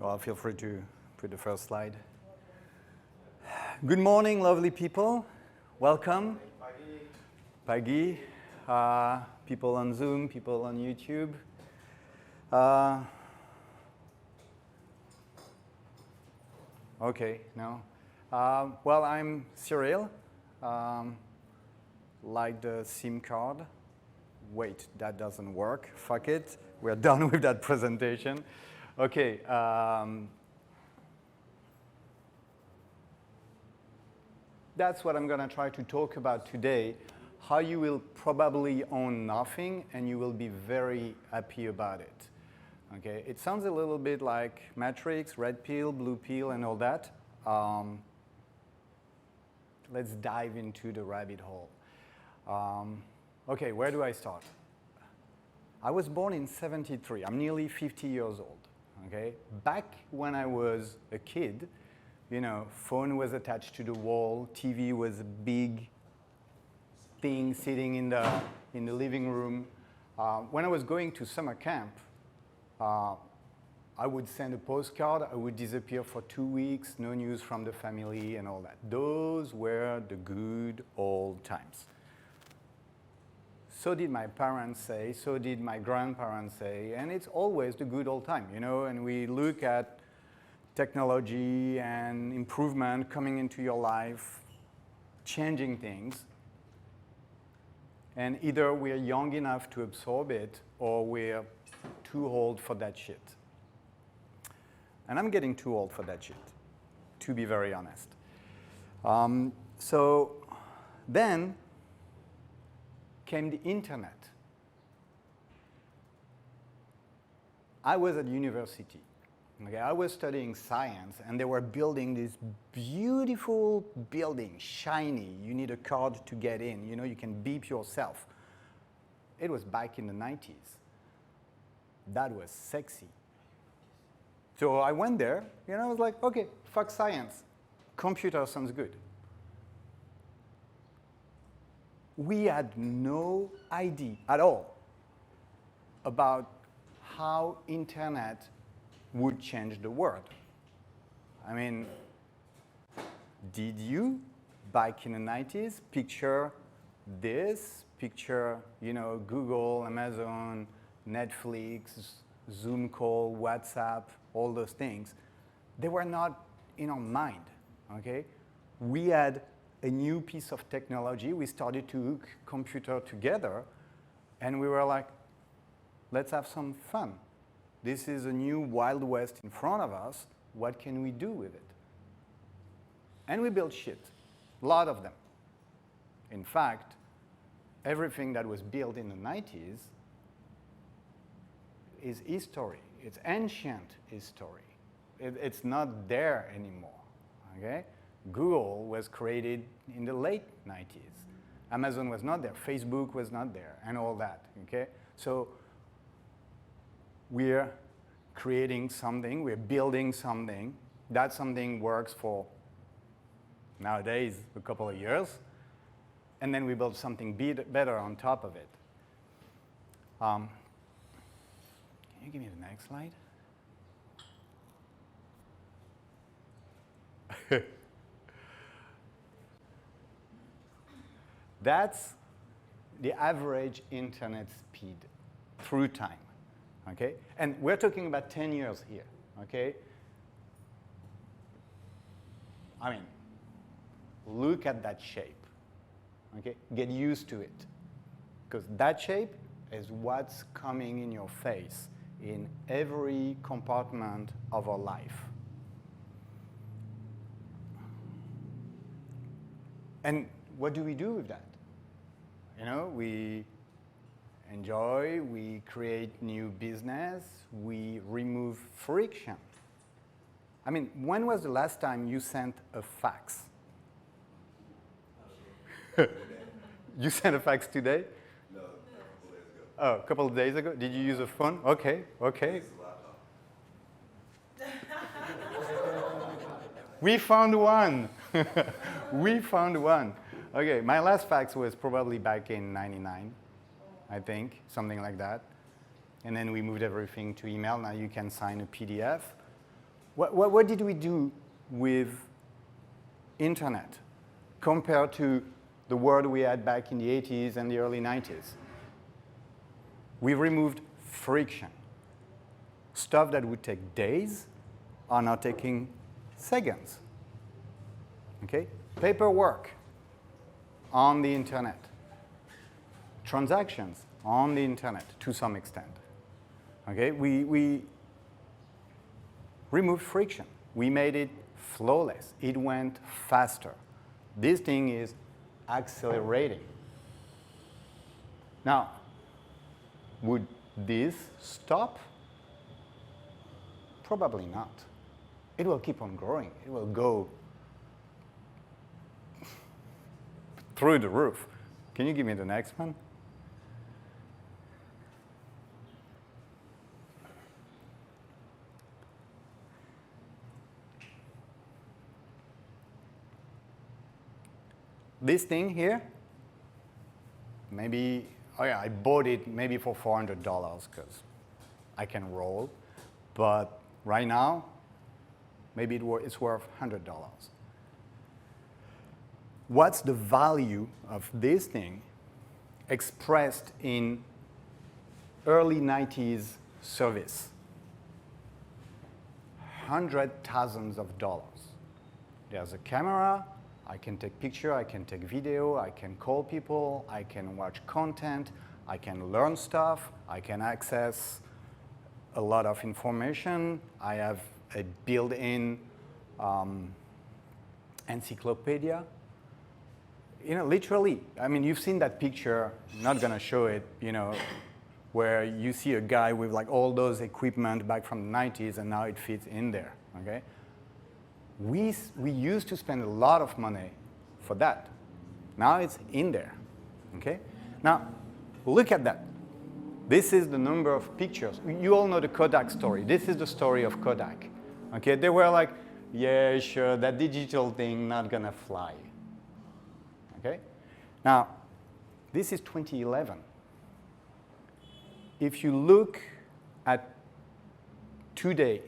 Well, feel free to put the first slide. Good morning, lovely people. Welcome. Pagi. People on Zoom, people on YouTube. Okay, no. Well, I'm Cyril. Like the SIM card. Wait, that doesn't work. Fuck it. We're done with that presentation. Okay. That's what I'm going to try to talk about today. How you will probably own nothing and you will be very happy about it. Okay. It sounds a little bit like Matrix, red pill, blue pill, and all that. Let's dive into the rabbit hole. Okay, where do I start? I was born in '73. I'm nearly 50 years old. Okay? Back when I was a kid, you know, phone was attached to the wall, TV was a big thing sitting in the living room. When I was going to summer camp, I would send a postcard, I would disappear for 2 weeks, no news from the family and all that. Those were the good old times. So did my parents say, so did my grandparents say, and it's always the good old time, you know, and we look at technology and improvement coming into your life, changing things, and either we're young enough to absorb it or we're too old for that shit. And I'm getting too old for that shit, to be very honest. So then came the internet. I was at university. Okay, I was studying science, and they were building this beautiful building, shiny. You need a card to get in. You know, you can beep yourself. It was back in the 90s. That was sexy. So I went there, you know, I was like, okay, fuck science. Computer sounds good. We had no idea at all about how internet would change the world. I mean, did you, back in the 90s, picture this? Picture, you know, Google, Amazon, Netflix, Zoom call, WhatsApp, all those things. They were not in our mind, okay? We had a new piece of technology. We started to hook computer together, and we were like, let's have some fun. This is a new Wild West in front of us. What can we do with it? And we built shit, a lot of them. In fact, everything that was built in the 90s is history. It's ancient history. It's not there anymore, okay? Google was created in the late 90s. Amazon was not there. Facebook was not there, and all that, okay? So we're creating something. We're building something. That something works for, nowadays, a couple of years. And then we build something better on top of it. Can you give me the next slide? That's the average internet speed through time, okay? And we're talking about 10 years here, okay? I mean, look at that shape, okay? Get used to it, because that shape is what's coming in your face in every compartment of our life. And what do we do with that? You know, we enjoy, we create new business, we remove friction. I mean, when was the last time you sent a fax? You sent a fax today? No, a couple days ago. Oh, a couple of days ago? Did you use a phone? Okay, okay. We found one. We found one. Okay, my last fax was probably back in '99, I think, something like that. And then we moved everything to email. Now you can sign a PDF. What did we do with internet compared to the world we had back in the 80s and the early 90s? We removed friction. Stuff that would take days are now taking seconds. Okay? Paperwork on the internet. Transactions on the internet to some extent. Okay? We removed friction. We made it flawless. It went faster. This thing is accelerating. Now, would this stop? Probably not. It will keep on growing. It will go through the roof. Can you give me the next one? This thing here, maybe, oh yeah, I bought it maybe for $400 because I can roll. But right now, maybe it's worth $100. What's the value of this thing expressed in early 90s service? $100,000. There's a camera. I can take picture, I can take video, I can call people, I can watch content, I can learn stuff, I can access a lot of information. I have a built-in encyclopedia. You know, literally, I mean, you've seen that picture, I'm not gonna show it, you know, where you see a guy with like all those equipment back from the 90s and now it fits in there, okay? We used to spend a lot of money for that. Now it's in there, okay? Now, look at that. This is the number of pictures. You all know the Kodak story. This is the story of Kodak, okay? They were like, yeah, sure, that digital thing not gonna fly, okay? Now, this is 2011. If you look at today,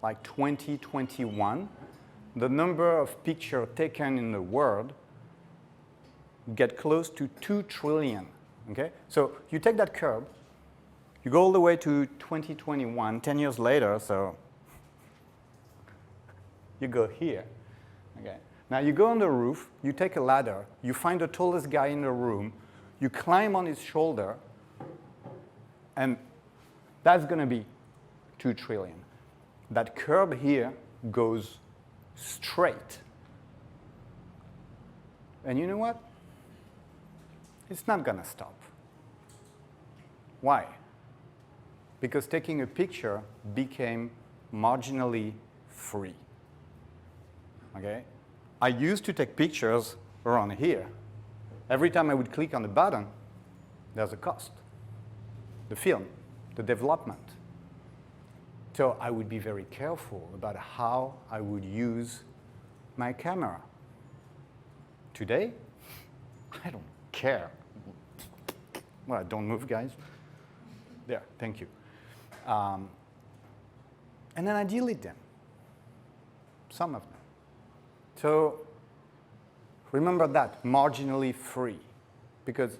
like 2021, the number of pictures taken in the world get close to 2 trillion, okay? So you take that curve, you go all the way to 2021, 10 years later, so you go here, okay? Now you go on the roof, you take a ladder, you find the tallest guy in the room, you climb on his shoulder, and that's gonna be 2 trillion. That curve here goes straight. And you know what? It's not gonna stop. Why? Because taking a picture became marginally free. Okay? I used to take pictures around here. Every time I would click on the button, there's a cost. The film, the development. So I would be very careful about how I would use my camera. Today, I don't care. Well, don't move, guys. There, thank you. And then I delete them, some of them. So remember that, marginally free, because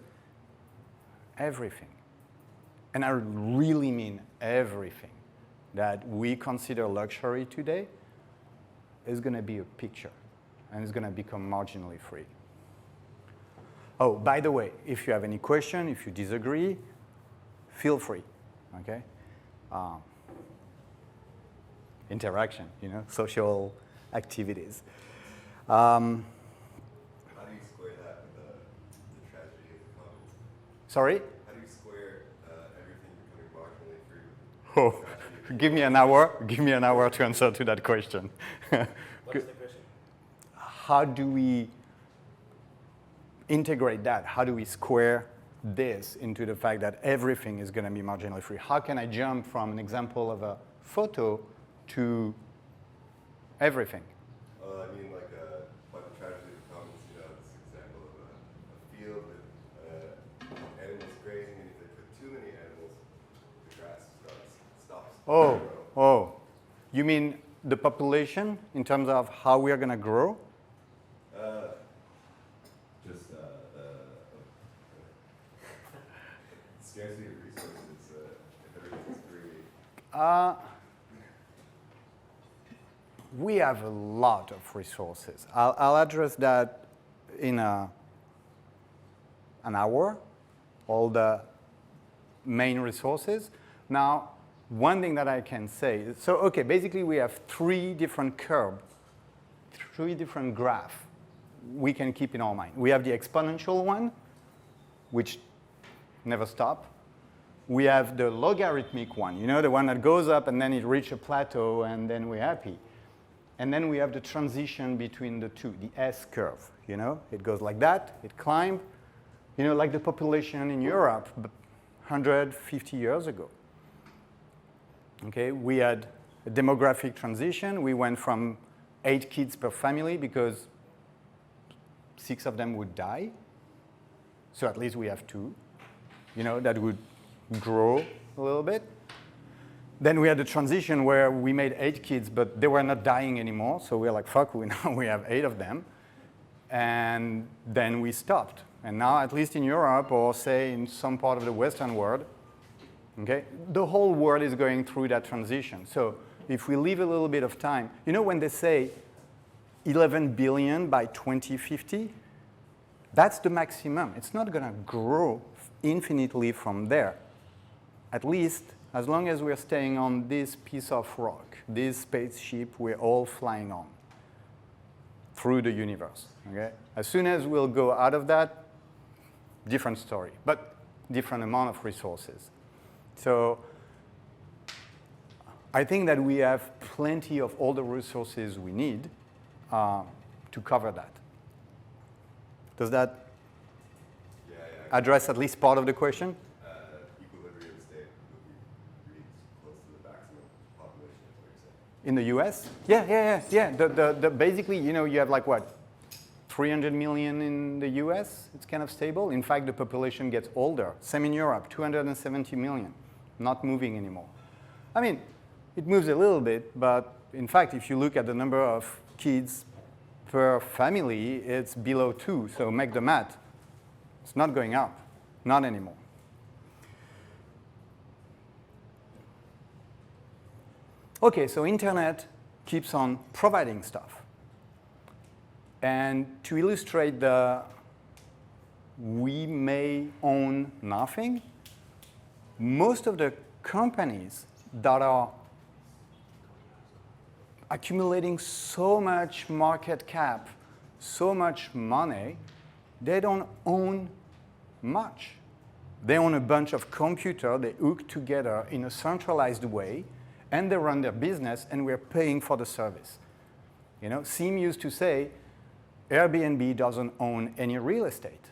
everything, and I really mean everything, that we consider luxury today is going to be a picture, and it's going to become marginally free. Oh, by the way, if you have any question, if you disagree, feel free, okay? Interaction, you know, social activities. How do you square that with the tragedy of the commons? Sorry? How do you square everything becoming marginally free with Oh, the tragedy? give me an hour. Give me an hour to answer to that question. What's the question? How do we integrate that? How do we square this into the fact that everything is going to be marginally free? How can I jump from an example of a photo to everything? Well, I mean, like the tragedy of the commons, you know, this example of a field with animals grazing, and if they put too many animals, the grass stops. Oh, you mean the population in terms of how we are going to grow? Just the scarcity of resources, if everything's free. We have a lot of resources. I'll address that in an hour, all the main resources. Now, one thing that I can say, so okay, basically we have three different curves, three different graphs we can keep in our mind. We have the exponential one, which never stops. We have the logarithmic one, you know, the one that goes up and then it reaches a plateau and then we're happy. And then we have the transition between the two, the S curve, you know. It goes like that, it climbs, you know, like the population in Europe 150 years ago. Okay, we had a demographic transition. We went from 8 kids per family because 6 of them would die. So at least we have 2, you know, that would grow a little bit. Then we had a transition where we made 8 kids, but they were not dying anymore. So we were like, fuck, now we have 8 of them. And then we stopped. And now, at least in Europe, or say in some part of the Western world, okay, the whole world is going through that transition. So if we leave a little bit of time, you know when they say 11 billion by 2050, that's the maximum. It's not going to grow infinitely from there. At least as long as we're staying on this piece of rock, this spaceship we're all flying on through the universe. Okay? As soon as we'll go out of that, different story, but different amount of resources. So I think that we have plenty of all the resources we need to cover that. Does that address at least part of the question? Equilibrium state would be really close to the maximum population, is what you're saying. In the US? Yeah. Basically, you know, you have like what? 300 million in the US, it's kind of stable. In fact, the population gets older. Same in Europe, 270 million, not moving anymore. I mean, it moves a little bit, but in fact, if you look at the number of kids per family, it's below 2, so make the math. It's not going up, not anymore. Okay, so internet keeps on providing stuff. And to illustrate the we may own nothing, most of the companies that are accumulating so much market cap, so much money, they don't own much. They own a bunch of computers, they hook together in a centralized way, and they run their business, and we're paying for the service. You know, Sim used to say, Airbnb doesn't own any real estate.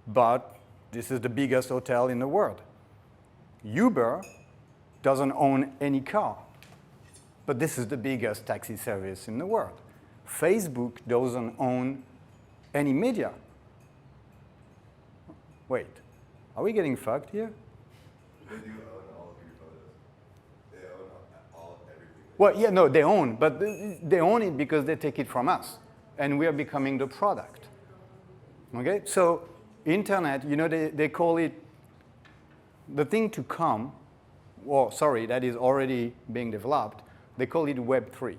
But this is the biggest hotel in the world. Uber doesn't own any car. But this is the biggest taxi service in the world. Facebook doesn't own any media. Wait, are we getting fucked here? They do own all of your photos. They own everything. Well, yeah, no, they own, but they own it because they take it from us, and we are becoming the product. Okay, so internet, you know, they call it the thing to come, or sorry, that is already being developed. They call it Web 3.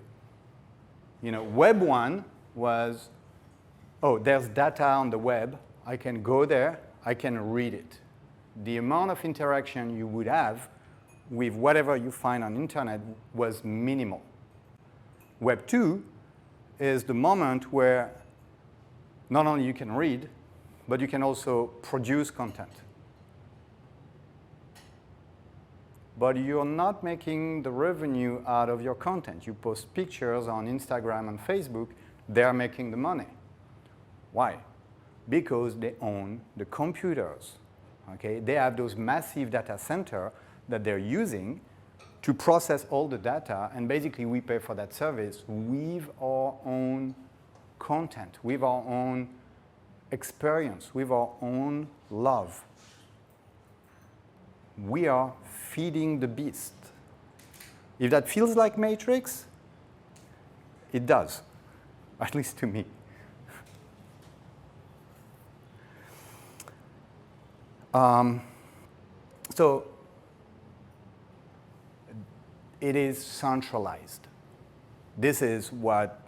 You know, Web 1 was, oh, there's data on the web. I can go there. I can read it. The amount of interaction you would have with whatever you find on internet was minimal. Web 2 is the moment where not only you can read, but you can also produce content. But you're not making the revenue out of your content. You post pictures on Instagram and Facebook, they're making the money. Why? Because they own the computers. Okay? They have those massive data centers that they're using to process all the data, and basically we pay for that service with our own content, with our own experience, with our own love. We are feeding the beast. If that feels like Matrix, it does, at least to me. So it is centralized. This is what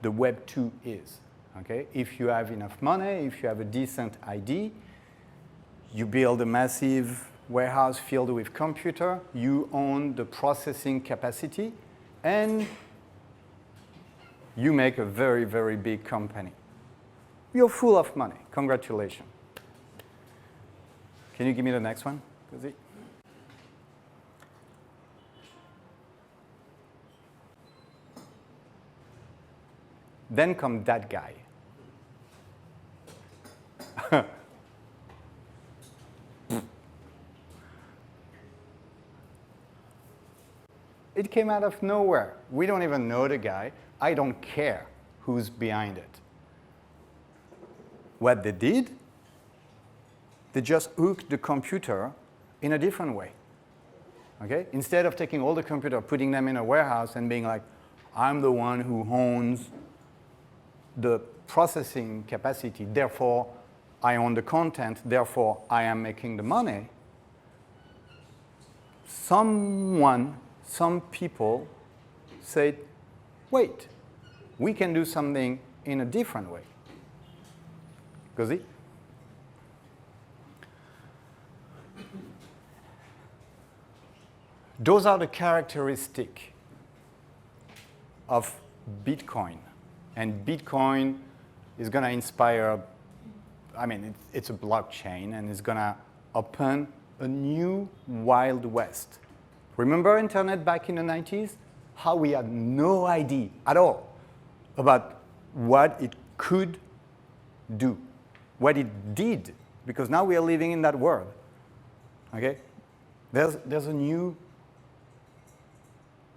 the Web 2 is. Okay? If you have enough money, if you have a decent ID, you build a massive warehouse filled with computer, you own the processing capacity, and you make a very, very big company. You're full of money. Congratulations. Can you give me the next one, Cozy? Then come that guy. It came out of nowhere. We don't even know the guy. I don't care who's behind it. What they did, they just hooked the computer in a different way. Okay? Instead of taking all the computer, putting them in a warehouse and being like, I'm the one who owns the processing capacity, therefore I own the content, therefore I am making the money. Some people said, wait, we can do something in a different way. Gozi? Those are the characteristics of Bitcoin. And Bitcoin is going to inspire, I mean, it's a blockchain, and it's going to open a new Wild West. Remember internet back in the 90s? How we had no idea at all about what it could do, what it did, because now we are living in that world. Okay? There's a new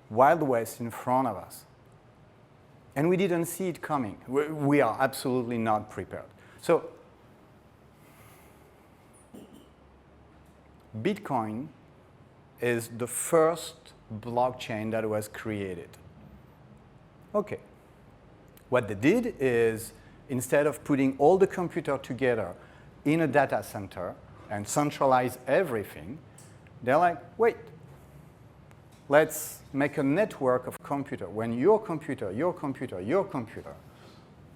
Wild West in front of us. And we didn't see it coming. We are absolutely not prepared. So Bitcoin is the first blockchain that was created. Okay. What they did is, instead of putting all the computer together in a data center and centralize everything, they're like, wait, let's make a network of computer. When your computer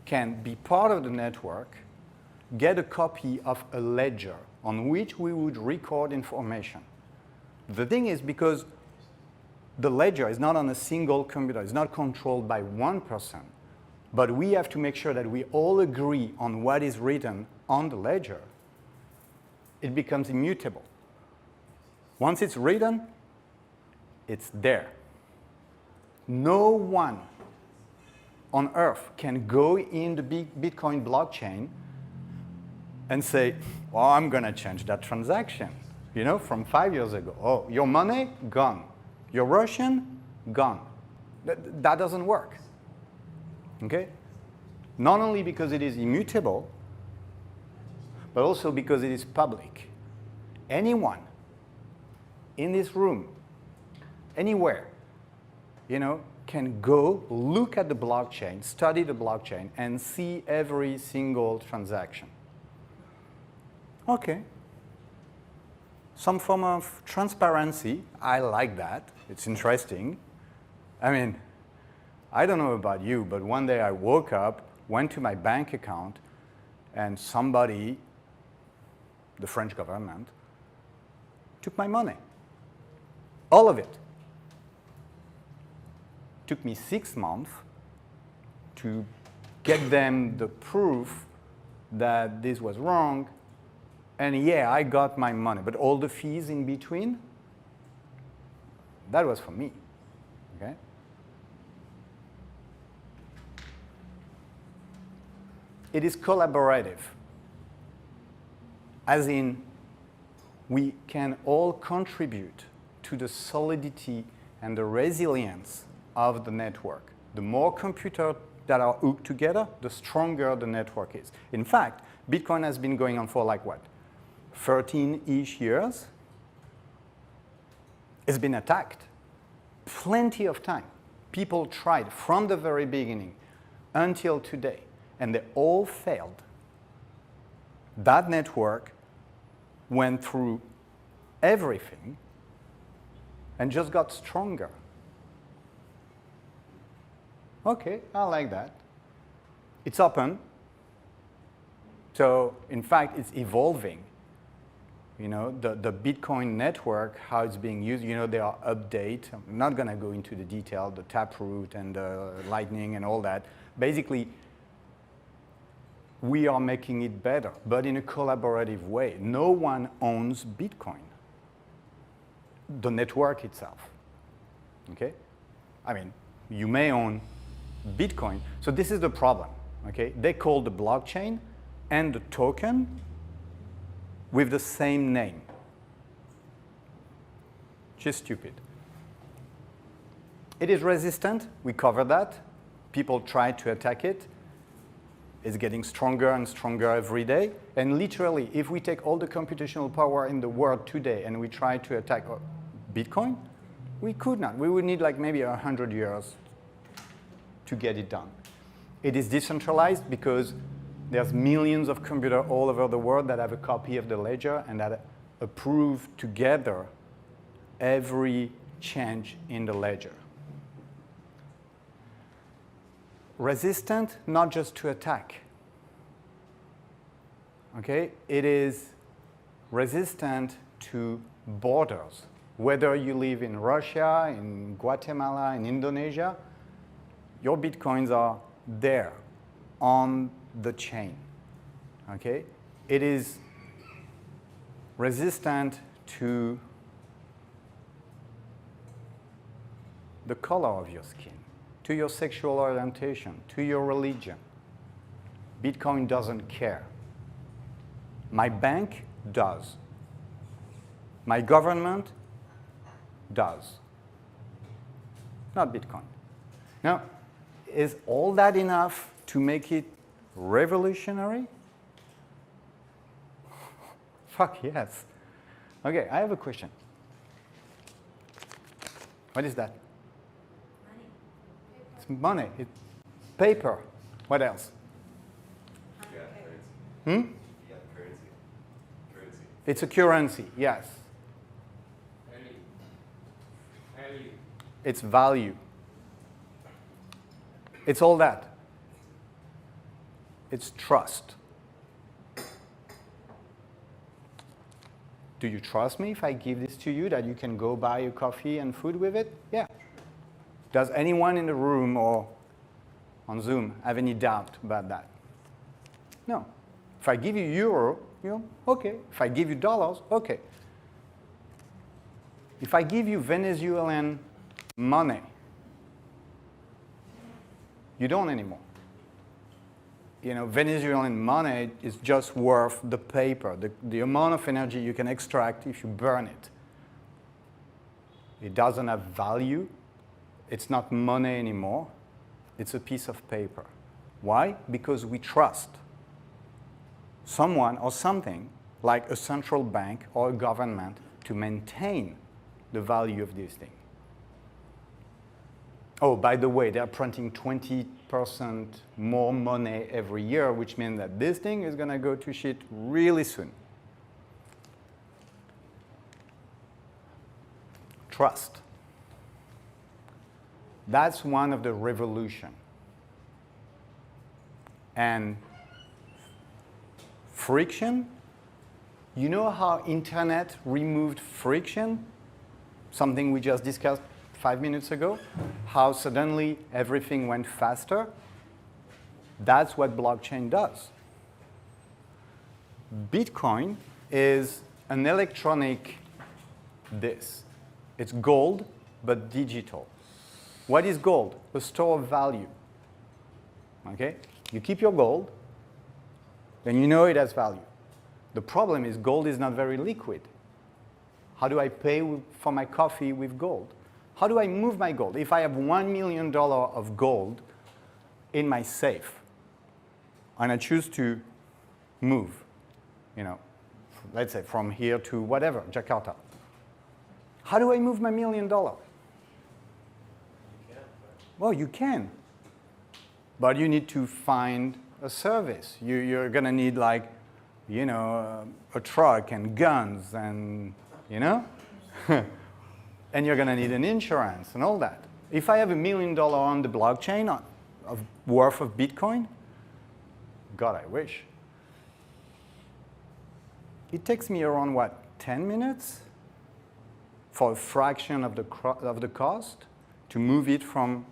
can be part of the network, get a copy of a ledger on which we would record information. The thing is, because the ledger is not on a single computer, it's not controlled by one person, but we have to make sure that we all agree on what is written on the ledger, it becomes immutable. Once it's written, it's there. No one on earth can go in the Bitcoin blockchain and say, well, I'm going to change that transaction, from 5 years ago. Oh, your money? Gone. Your Russian? Gone. That doesn't work. Okay? Not only because it is immutable, but also because it is public. Anyone in this room, anywhere, can go look at the blockchain, study the blockchain, and see every single transaction. Okay. Some form of transparency, I like that. It's interesting. I mean, I don't know about you, but one day I woke up, went to my bank account, and somebody, the French government, took my money. All of it. Took me 6 months to get them the proof that this was wrong. And yeah, I got my money, but all the fees in between, that was for me. Okay? It is collaborative, as in we can all contribute to the solidity and the resilience of the network. The more computers that are hooked together, the stronger the network is. In fact, Bitcoin has been going on for like what? 13-ish years. It's been attacked. plenty of time. People tried from the very beginning until today, and they all failed. That network went through everything and just got stronger. Okay, I like that. It's open. So, in fact, it's evolving. You know, the Bitcoin network, how it's being used, you know, there are updates. I'm not going to go into the detail, the Taproot and the Lightning and all that. Basically, we are making it better, but in a collaborative way. No one owns Bitcoin, the network itself. Okay? I mean, you may own Bitcoin. So this is the problem. Okay? They call the blockchain and the token with the same name. Just stupid. It is resistant. We covered that. People try to attack it. It's getting stronger and stronger every day. And literally, if we take all the computational power in the world today and we try to attack Bitcoin, we could not. We would need like maybe 100 years to get it done. It is decentralized because there's millions of computers all over the world that have a copy of the ledger and that approve together every change in the ledger. Resistant, not just to attack. Okay? It is resistant to borders. Whether you live in Russia, in Guatemala, in Indonesia, your Bitcoins are there on the chain. Okay? It is resistant to the color of your skin, to your sexual orientation, to your religion. Bitcoin doesn't care. My bank does. My government does. Not Bitcoin. Now, is all that enough to make it revolutionary? Fuck yes. Okay, I have a question. What is that? Money. It's money. It's paper. What else? Yeah, currency. Hmm? Yeah, currency. Currency. It's a currency, yes. Value. It's value. It's all that. It's trust. Do you trust me if I give this to you, that you can go buy a coffee and food with it? Yeah. Does anyone in the room or on Zoom have any doubt about that? No. If I give you euro, you know, okay. If I give you dollars, okay. If I give you Venezuelan money, you don't anymore. You know, Venezuelan money is just worth the paper, the amount of energy you can extract if you burn it. It doesn't have value. It's not money anymore. It's a piece of paper. Why? Because we trust someone or something like a central bank or a government to maintain the value of this thing. Oh, by the way, they're printing 20% more money every year, which means that this thing is going to go to shit really soon. Trust. That's one of the revolution. And friction, you know how internet removed friction? Something we just discussed 5 minutes ago, how suddenly everything went faster. That's what blockchain does. Bitcoin is an electronic this. It's gold, but digital. What is gold? A store of value. Okay? You keep your gold, then you know it has value. The problem is gold is not very liquid. How do I pay for my coffee with gold? How do I move my gold? If I have $1 million of gold in my safe, and I choose to move, you know, let's say from here to whatever, Jakarta. How do I move my $1 million? Well, you can. But you need to find a service. You're going to need, like, you know, a truck and guns and, you know? And you're going to need an insurance and all that. If I have $1 million on the blockchain worth of Bitcoin, God, I wish. It takes me around, what, 10 minutes for a fraction of the cost to move it from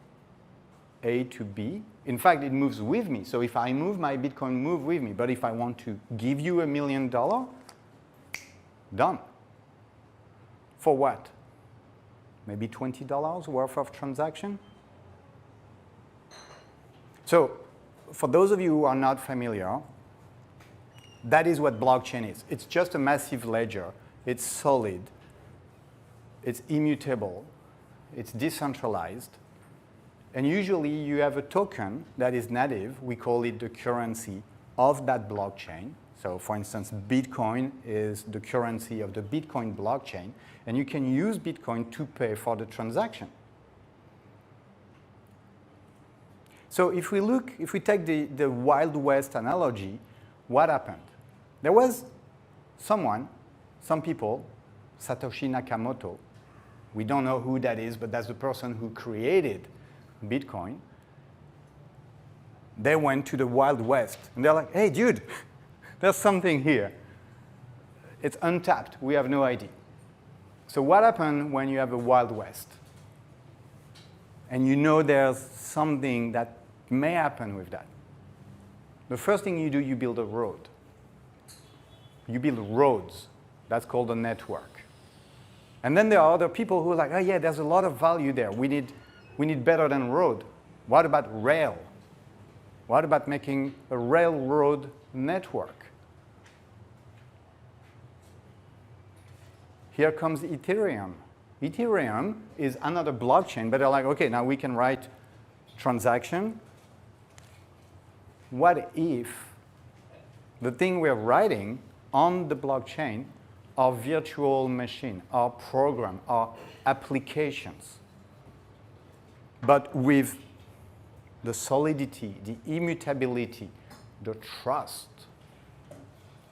A to B. In fact, it moves with me. So if I move, my Bitcoin move with me. But if I want to give you $1 million, done. For what? Maybe $20 worth of transaction? So for those of you who are not familiar, that is what blockchain is. It's just a massive ledger. It's solid. It's immutable. It's decentralized. And usually you have a token that is native. We call it the currency of that blockchain. So for instance, Bitcoin is the currency of the Bitcoin blockchain. And you can use Bitcoin to pay for the transaction. So if we take the Wild West analogy, what happened? There was some people, Satoshi Nakamoto. We don't know who that is, but that's the person who created Bitcoin. They went to the Wild West, and they're like, hey, dude, there's something here. It's untapped. We have no idea. So what happened when you have a Wild West? And you know there's something that may happen with that. The first thing you do, you build a road. You build roads. That's called a network. And then there are other people who are like, oh yeah, there's a lot of value there. We need better than road. What about rail? What about making a railroad network? Here comes Ethereum. Ethereum is another blockchain, but they're like, okay, now we can write transaction. What if the thing we're writing on the blockchain are virtual machine, are program, are applications, but with the solidity, the immutability, the trust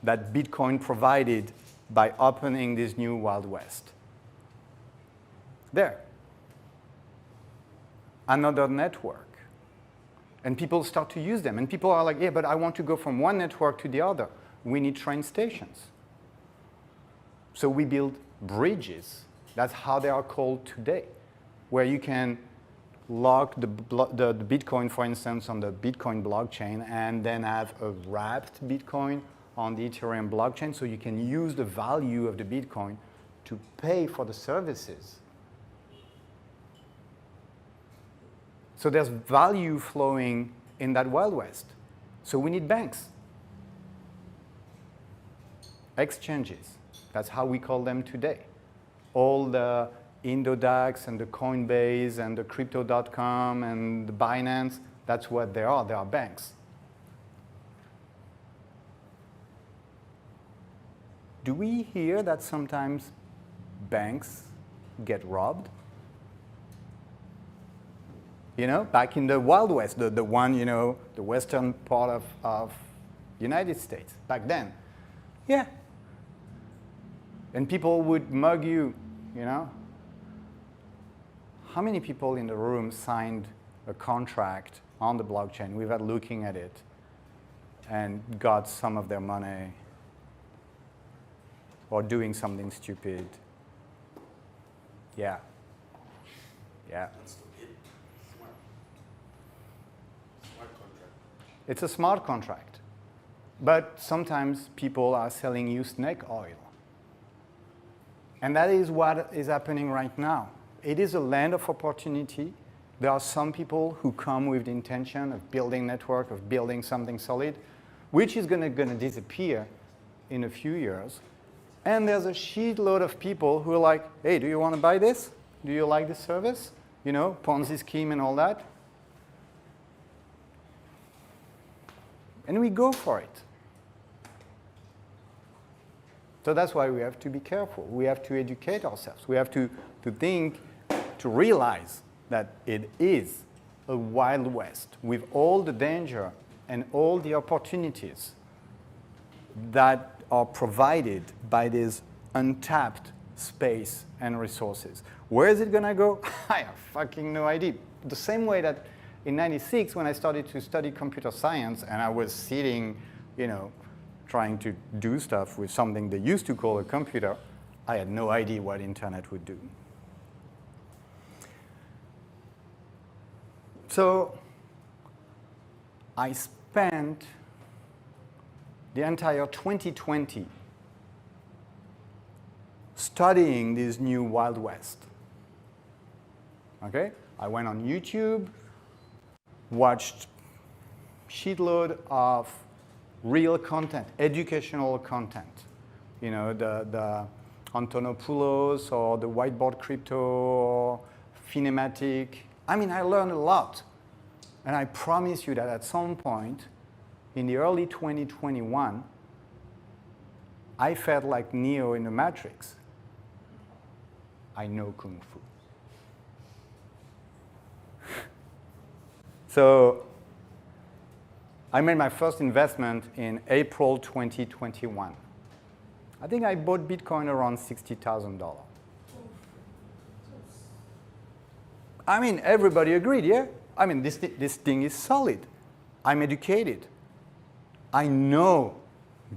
that Bitcoin provided by opening this new Wild West. There. Another network. And people start to use them. And people are like, yeah, but I want to go from one network to the other. We need train stations. So we build bridges. That's how they are called today, where you can lock the Bitcoin, for instance, on the Bitcoin blockchain, and then have a wrapped Bitcoin on the Ethereum blockchain, so you can use the value of the Bitcoin to pay for the services. So there's value flowing in that Wild West. So we need banks. Exchanges. That's how we call them today. All the Indodax and the Coinbase and the Crypto.com and the Binance, that's what they are. They are banks. Do we hear that sometimes banks get robbed? You know, back in the Wild West, the one, you know, the western part of United States, back then. Yeah. And people would mug you, you know. How many people in the room signed a contract on the blockchain without looking at it and got some of their money or doing something stupid? Yeah. Yeah. It's a smart contract. But sometimes people are selling you snake oil. And that is what is happening right now. It is a land of opportunity. There are some people who come with the intention of building network, of building something solid, which is going to disappear in a few years. And there's a shitload of people who are like, hey, do you want to buy this? Do you like this service? You know, Ponzi scheme and all that. And we go for it. So that's why we have to be careful. We have to educate ourselves. We have to think, to realize that it is a Wild West with all the danger and all the opportunities that are provided by this untapped space and resources. Where is it going to go? I have fucking no idea. The same way that in '96, when I started to study computer science and I was sitting, trying to do stuff with something they used to call a computer, I had no idea what internet would do. So I spent the entire 2020 studying this new Wild West. Okay? I went on YouTube, watched shitload of real content, educational content. The Antonopoulos or the Whiteboard Crypto or Finematic. I mean, I learned a lot. And I promise you that at some point in the early 2021, I felt like Neo in the Matrix. I know Kung Fu. So I made my first investment in April 2021. I think I bought Bitcoin around $60,000. I mean, everybody agreed, yeah? I mean, this thing is solid. I'm educated. I know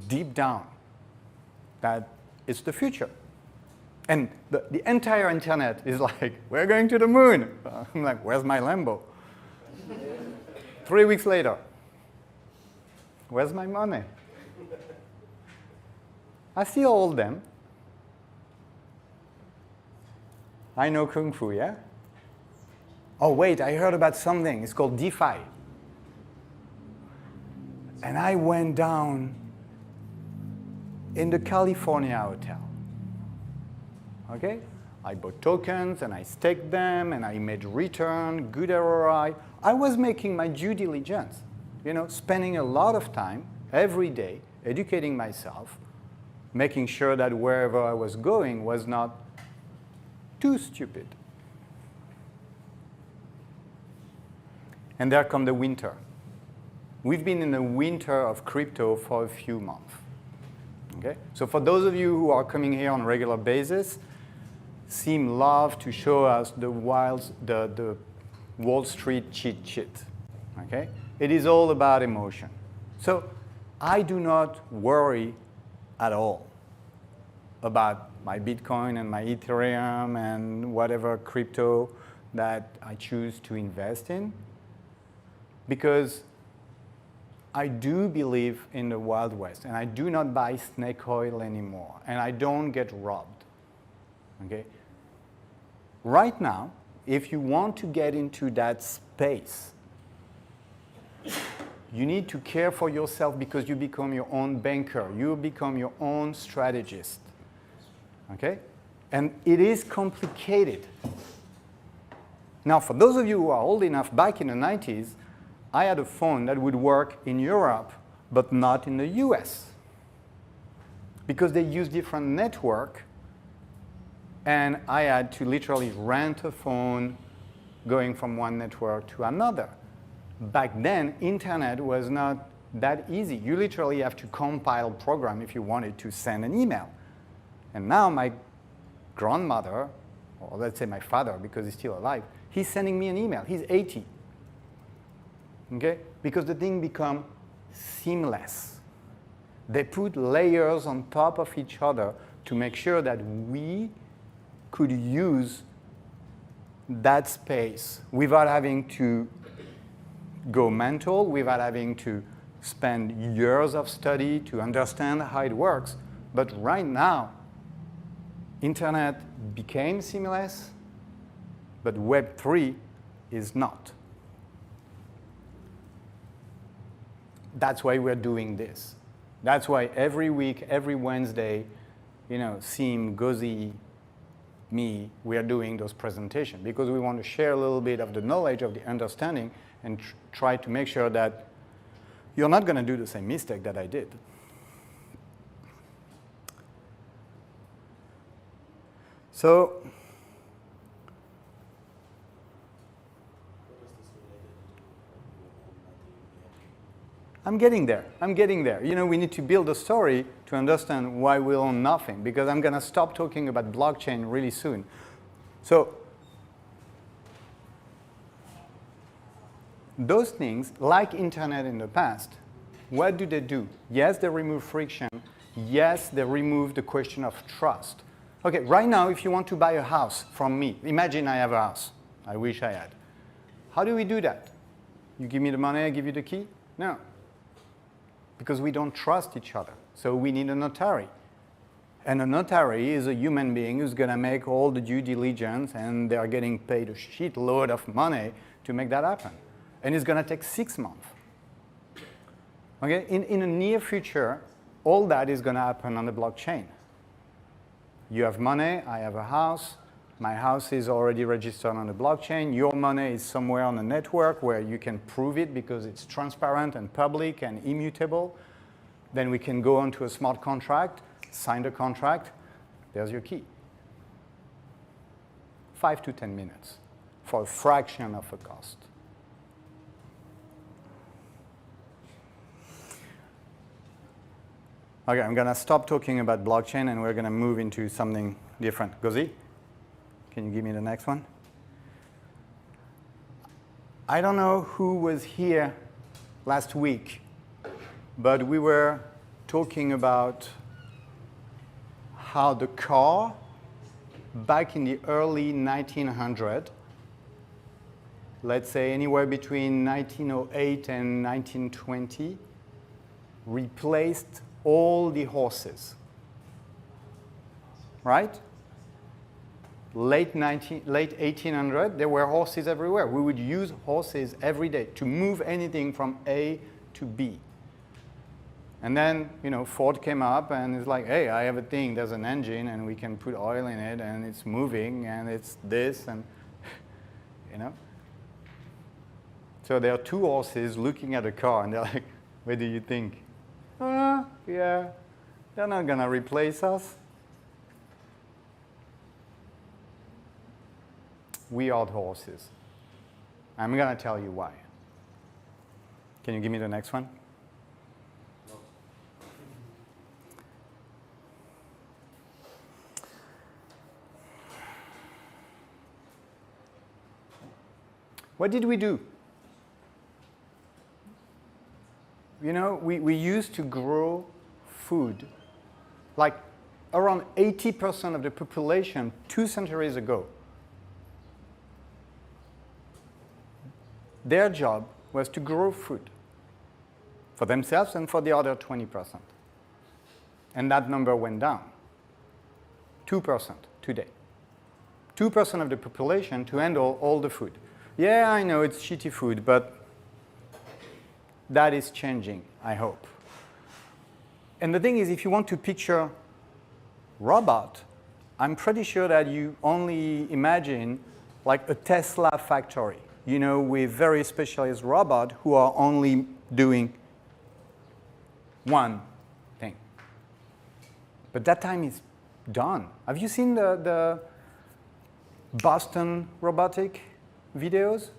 deep down that it's the future. And the entire internet is like, we're going to the moon. I'm like, where's my Lambo? 3 weeks later, where's my money? I still hold them. I know Kung Fu, yeah? Oh, wait, I heard about something. It's called DeFi. And I went down in the California hotel. Okay? I bought tokens and I staked them and I made return, good ROI. I was making my due diligence, spending a lot of time every day educating myself, making sure that wherever I was going was not too stupid. And there come the winter. We've been in the winter of crypto for a few months. Okay? So for those of you who are coming here on a regular basis, Sim love to show us the Wall Street cheat sheet. Okay? It is all about emotion. So I do not worry at all about my Bitcoin and my Ethereum and whatever crypto that I choose to invest in, because I do believe in the Wild West, and I do not buy snake oil anymore, and I don't get robbed. Okay? Right now, if you want to get into that space, you need to care for yourself because you become your own banker. You become your own strategist. Okay? And it is complicated. Now, for those of you who are old enough, back in the 90s, I had a phone that would work in Europe, but not in the US. Because they use different network, and I had to literally rent a phone going from one network to another. Back then, internet was not that easy. You literally have to compile program if you wanted to send an email. And now my grandmother, or let's say my father, because he's still alive, he's sending me an email. He's 80. Okay? Because the thing become seamless. They put layers on top of each other to make sure that we could use that space without having to go mental, without having to spend years of study to understand how it works. But right now, internet became seamless, but Web3 is not. That's why we're doing this. That's why every week, every Wednesday, Sim, Gozi, me, we are doing those presentations because we want to share a little bit of the knowledge, of the understanding, and try to make sure that you're not going to do the same mistake that I did. So, What does this relate I'm getting there. I'm getting there. You know, we need to build a story to understand why we own nothing, because I'm going to stop talking about blockchain really soon. So those things, like internet in the past, what do? Yes, they remove friction. Yes, they remove the question of trust. Okay, right now, if you want to buy a house from me, imagine I have a house. I wish I had. How do we do that? You give me the money, I give you the key? No. Because we don't trust each other. So we need a notary. And a notary is a human being who's going to make all the due diligence, and they're getting paid a shitload of money to make that happen. And it's going to take 6 months. Okay? In the near future, all that is going to happen on the blockchain. You have money, I have a house. My house is already registered on the blockchain. Your money is somewhere on the network where you can prove it because it's transparent and public and immutable. Then we can go onto a smart contract, sign the contract. There's your key. 5 to 10 minutes for a fraction of the cost. Okay, I'm going to stop talking about blockchain and we're going to move into something different. Gozi, can you give me the next one? I don't know who was here last week, but we were talking about how the car, back in the early 1900s, let's say anywhere between 1908 and 1920, replaced all the horses, right? Late 1800, there were horses everywhere. We would use horses every day to move anything from A to B. And then, you know, Ford came up and it's like, hey, I have a thing, there's an engine and we can put oil in it and it's moving and it's this and, you know. So there are two horses looking at a car and they're like, what do you think? Yeah, they're not going to replace us. We are the horses. I'm going to tell you why. Can you give me the next one? No. What did we do? You know, we used to grow food. Like around 80% of the population 2 centuries ago, their job was to grow food for themselves and for the other 20%. And that number went down. 2% today. 2% of the population to handle all the food. Yeah, I know it's shitty food, but that is changing, I hope. And the thing is, if you want to picture robot, I'm pretty sure that you only imagine like a Tesla factory, you know, with very specialized robots who are only doing one thing. But that time is done. Have you seen the Boston robotic videos?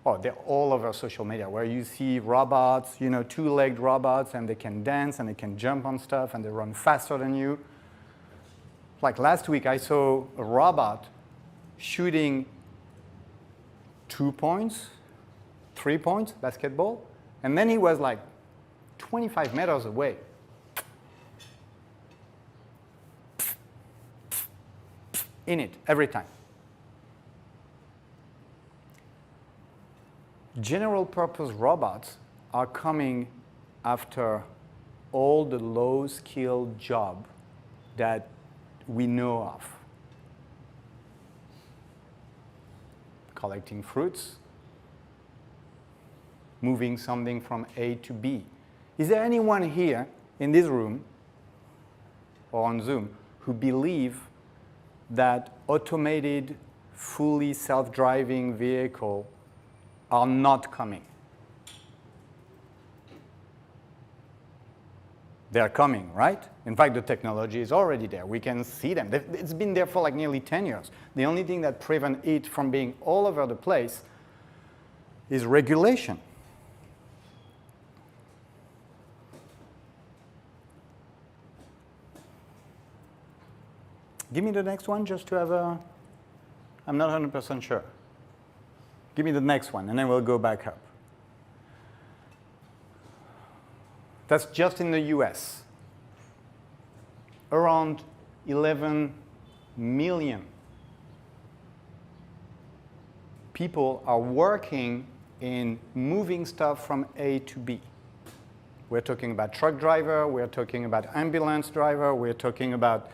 Oh, they're all over social media, where you see robots, you know, 2-legged robots, and they can dance, and they can jump on stuff, and they run faster than you. Like last week, I saw a robot shooting 2 points, 3 points, basketball, and then he was like 25 meters away. In it, every time. General purpose robots are coming after all the low-skilled jobs that we know of. Collecting fruits, moving something from A to B. Is there anyone here in this room or on Zoom who believe that automated, fully self-driving vehicle are not coming? They're coming, right? In fact, the technology is already there. We can see them. It's been there for like nearly 10 years. The only thing that prevents it from being all over the place is regulation. Give me the next one just to have a, I'm not 100% sure. Give me the next one, and then we'll go back up. That's just in the US. Around 11 million people are working in moving stuff from A to B. We're talking about truck driver, we're talking about ambulance driver, we're talking about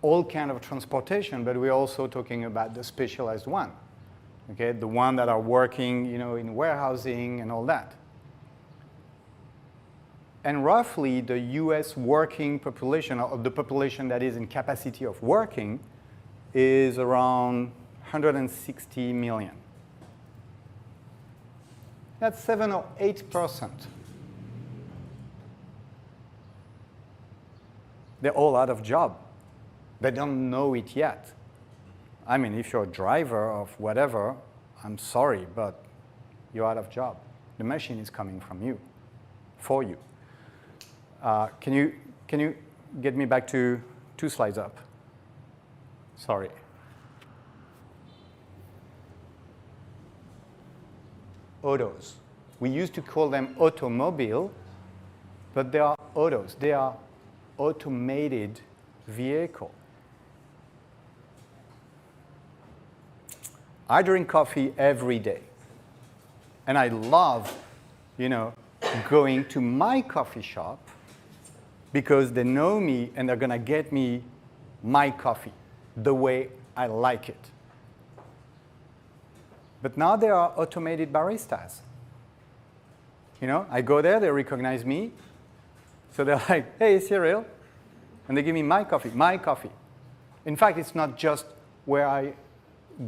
all kind of transportation, but we're also talking about the specialized one. Okay, the one that are working, in warehousing and all that. And roughly the US working population, or the population that is in capacity of working, is around 160 million. That's 7 or 8%. They're all out of job. They don't know it yet. I mean, if you're a driver of whatever, I'm sorry, but you're out of job. The machine is coming from you, for you. Can you get me back to 2 slides up? Sorry. Autos. We used to call them automobile, but they are autos. They are automated vehicle. I drink coffee every day. And I love, going to my coffee shop because they know me and they're going to get me my coffee the way I like it. But now there are automated baristas. I go there, they recognize me. So they're like, hey, Cyril. And they give me my coffee, my coffee. In fact, it's not just where I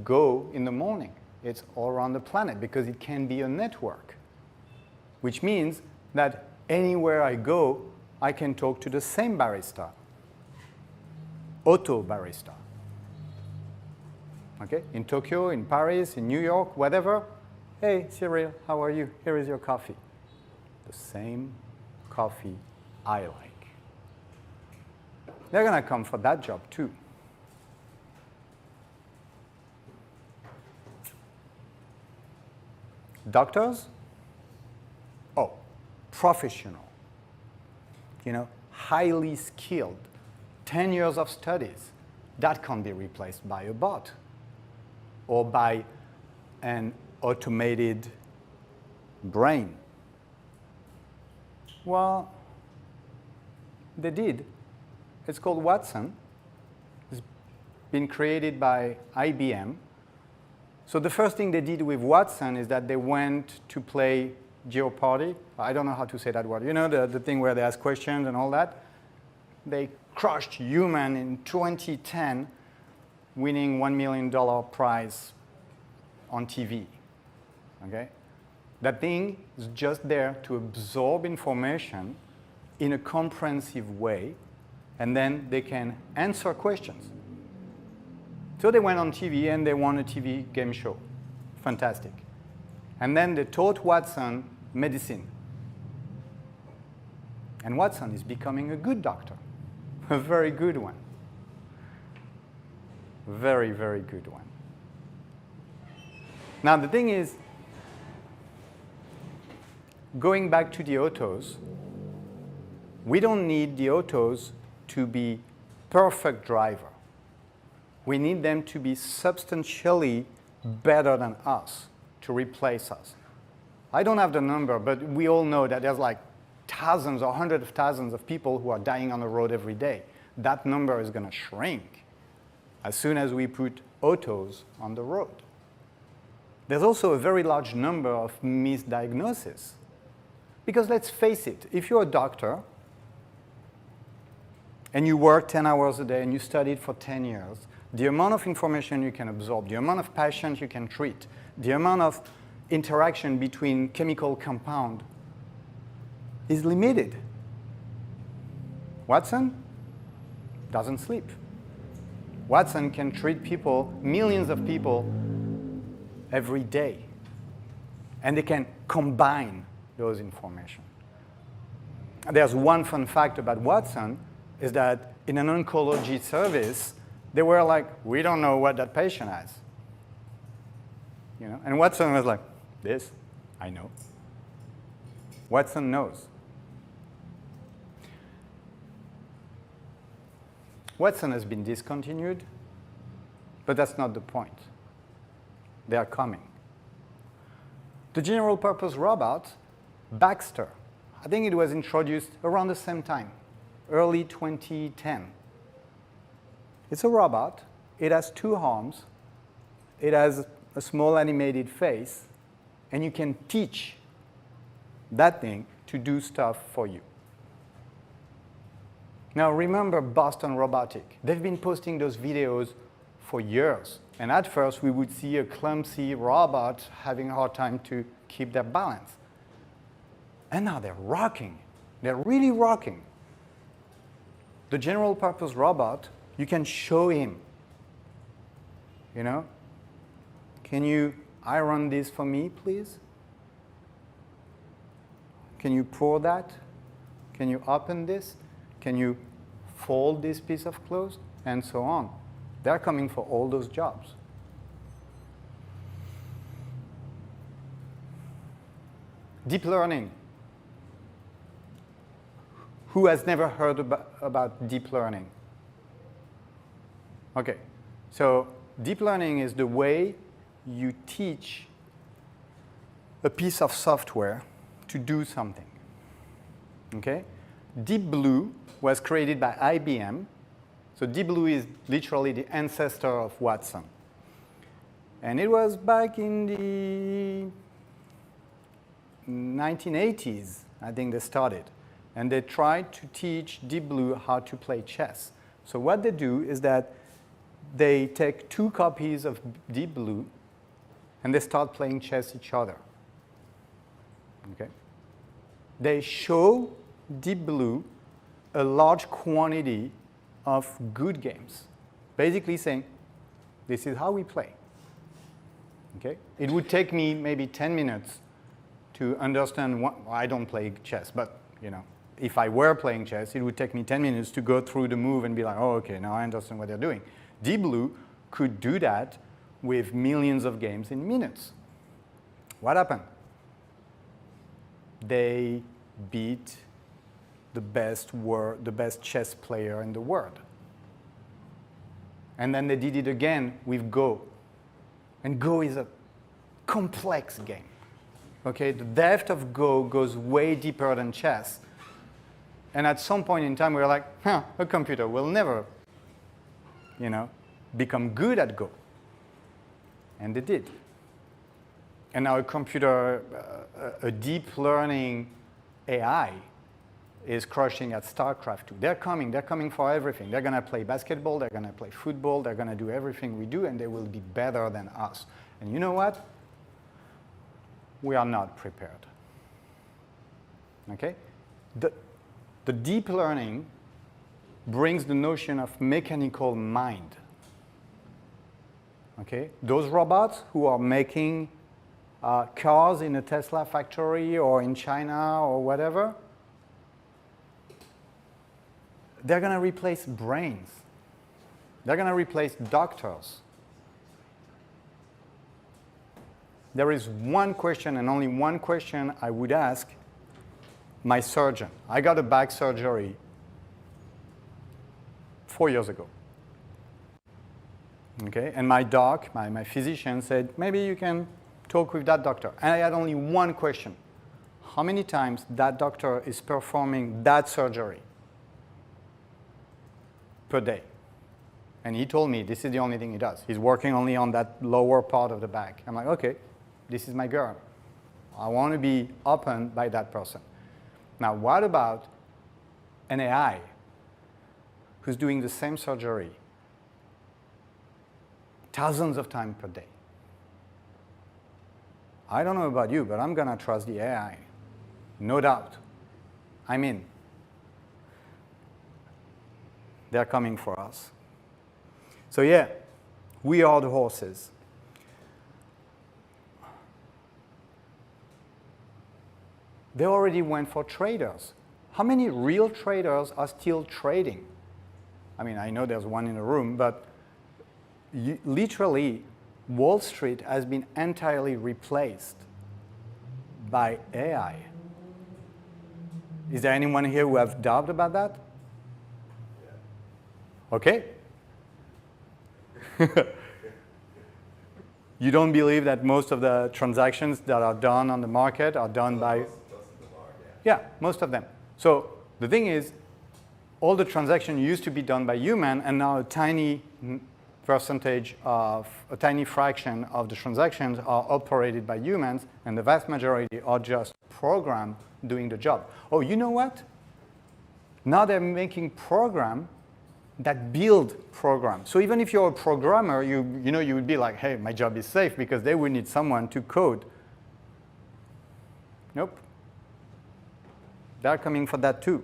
go in the morning. It's all around the planet because it can be a network, which means that anywhere I go, I can talk to the same barista, auto barista. Okay? In Tokyo, in Paris, in New York, whatever. Hey, Cyril, how are you? Here is your coffee. The same coffee I like. They're going to come for that job too. Doctors? Oh, professional. Highly skilled. 10 years of studies. That can't be replaced by a bot or by an automated brain. Well, they did. It's called Watson. It's been created by IBM. So the first thing they did with Watson is that they went to play Jeopardy. I don't know how to say that word. The thing where they ask questions and all that. They crushed human in 2010, winning $1 million prize on TV. Okay? That thing is just there to absorb information in a comprehensive way, and then they can answer questions. So they went on TV and they won a TV game show. Fantastic. And then they taught Watson medicine. And Watson is becoming a good doctor, a very good one. Very, very good one. Now the thing is, going back to the autos, we don't need the autos to be perfect driver. We need them to be substantially better than us to replace us. I don't have the number, but we all know that there's like thousands or hundreds of thousands of people who are dying on the road every day. That number is going to shrink as soon as we put autos on the road. There's also a very large number of misdiagnoses. Because let's face it, if you're a doctor and you work 10 hours a day and you studied for 10 years, the amount of information you can absorb, the amount of patients you can treat, the amount of interaction between chemical compound is limited. Watson doesn't sleep. Watson can treat people, millions of people, every day. And they can combine those information. There's one fun fact about Watson, is that in an oncology service, They were like, we don't know what that patient has. You know? And Watson was like, this, I know. Watson knows. Watson has been discontinued, but that's not the point. They are coming. The general purpose robot, Baxter, I think it was introduced around the same time, early 2010. It's a robot. It has 2 arms. It has a small animated face, and you can teach that thing to do stuff for you. Now remember Boston Robotic. They've been posting those videos for years. And at first we would see a clumsy robot having a hard time to keep their balance. And now they're rocking. They're really rocking. The general purpose robot, you can show him. You know? Can you iron this for me, please? Can you pour that? Can you open this? Can you fold this piece of clothes? And so on. They're coming for all those jobs. Deep learning. Who has never heard about deep learning? Okay, so deep learning is the way you teach a piece of software to do something. Okay? Deep Blue was created by IBM. So Deep Blue is literally the ancestor of Watson. And it was back in the 1980s, I think they started. And they tried to teach Deep Blue how to play chess. So what they do is that they take 2 copies of Deep Blue and they start playing chess each other. Okay? They show Deep Blue a large quantity of good games, basically saying, this is how we play. Okay? It would take me maybe 10 minutes to understand what, well, I don't play chess, but you know, if I were playing chess, it would take me 10 minutes to go through the move and be like, oh, okay, now I understand what they're doing. Deep Blue could do that with millions of games in minutes. What happened? They beat the best chess player in the world. And then they did it again with Go. And Go is a complex game. Okay, the depth of Go goes way deeper than chess. And at some point in time, we were like, a computer will never, you know, become good at Go. And they did. And now a computer, a deep learning AI is crushing at StarCraft 2. They're coming for everything. They're going to play basketball, they're going to play football, they're going to do everything we do, and they will be better than us. And you know what? We are not prepared. Okay? The deep learning brings the notion of mechanical mind. Okay? Those robots who are making cars in a Tesla factory or in China or whatever, they're going to replace brains. They're going to replace doctors. There is one question and only one question I would ask my surgeon. I got a back surgery 4 years ago. Okay? And my doc, my physician said, maybe you can talk with that doctor. And I had only one question. How many times that doctor is performing that surgery per day? And he told me this is the only thing he does. He's working only on that lower part of the back. I'm like, okay, this is my girl. I want to be opened by that person. Now, what about an AI who's doing the same surgery thousands of times per day? I don't know about you, but I'm going to trust the AI. No doubt. I'm in. They're coming for us. So yeah, we are the horses. They already went for traders. How many real traders are still trading? I mean, I know there's one in the room, but literally, Wall Street has been entirely replaced by AI. Is there anyone here who have doubt about that? Okay. You don't believe that most of the transactions that are done on the market are done by... Most of them are, yeah. Yeah, most of them. So the thing is, all the transactions used to be done by human, and now a tiny percentage of, a tiny fraction of the transactions are operated by humans, and the vast majority are just programs doing the job. Oh, you know what? Now they're making programs that build programs. So even if you're a programmer, you would be like, hey, my job is safe because they would need someone to code. Nope. They're coming for that too.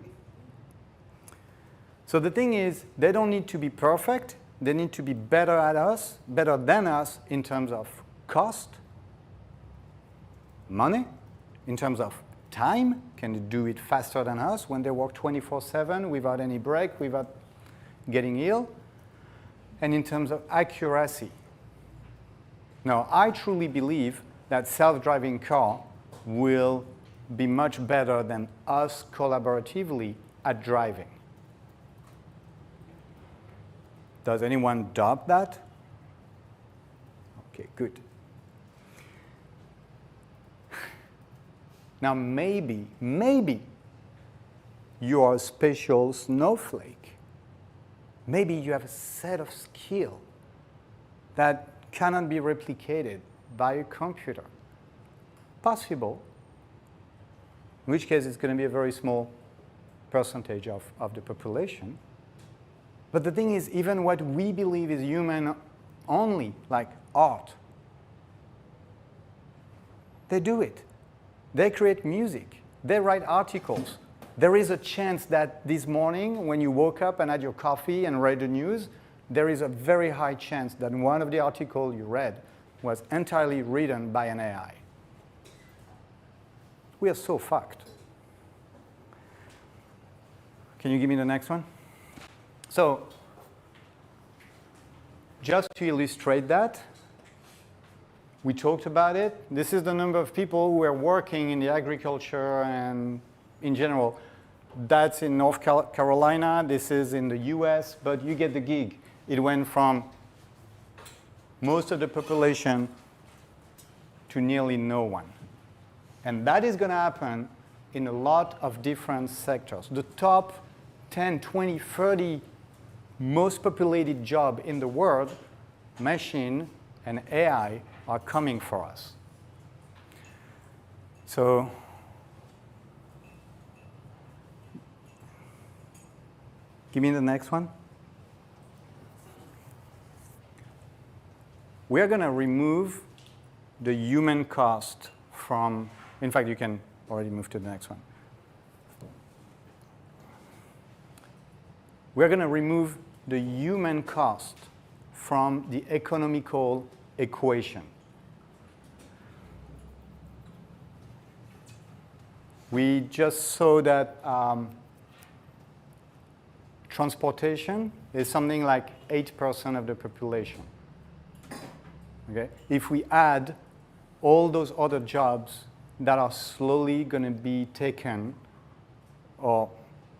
So the thing is, they don't need to be perfect. They need to be better than us in terms of cost, money, in terms of time. Can they do it faster than us when they work 24/7 without any break, without getting ill? And in terms of accuracy. Now, I truly believe that self-driving car will be much better than us collaboratively at driving. Does anyone doubt that? Okay, good. Now, maybe you are a special snowflake. Maybe you have a set of skill that cannot be replicated by a computer. Possible, in which case it's going to be a very small percentage of the population. But the thing is, even what we believe is human only, like art, they do it. They create music. They write articles. There is a chance that this morning, when you woke up and had your coffee and read the news, there is a very high chance that one of the articles you read was entirely written by an AI. We are so fucked. Can you give me the next one? So, just to illustrate that, we talked about it. This is the number of people who are working in the agriculture and in general. That's in North Carolina. This is in the US, but you get the gig. It went from most of the population to nearly no one. And that is going to happen in a lot of different sectors. The top 10, 20, 30 most populated job in the world, machine and AI are coming for us. So give me the next one. We are going to remove the human cost from, in fact, you can already move to the next one. We're going to remove the human cost from the economical equation. We just saw that transportation is something like 8% of the population. Okay? If we add all those other jobs that are slowly going to be taken or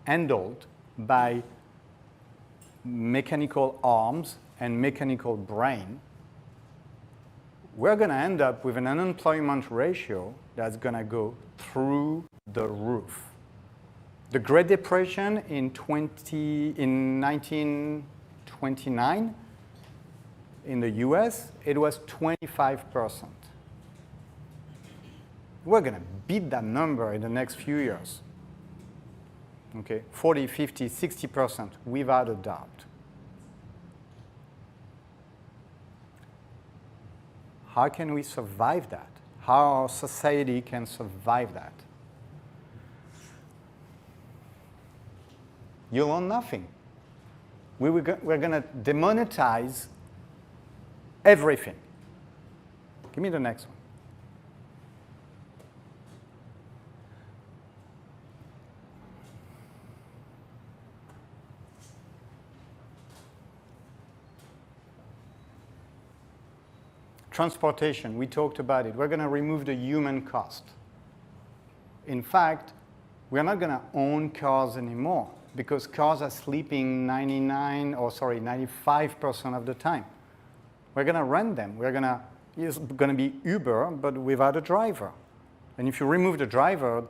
handled by mechanical arms and mechanical brain, we're going to end up with an unemployment ratio that's going to go through the roof. The Great Depression in 1929 in the US, it was 25%. We're going to beat that number in the next few years. Okay, 40, 50, 60% without a doubt. How can we survive that? How our society can survive that? You'll own nothing. We're going to demonetize everything. Give me the next one. Transportation, we talked about it. We're going to remove the human cost. In fact, we're not going to own cars anymore because cars are sleeping 95% of the time. We're going to rent them. It's going to be Uber, but without a driver. And if you remove the driver,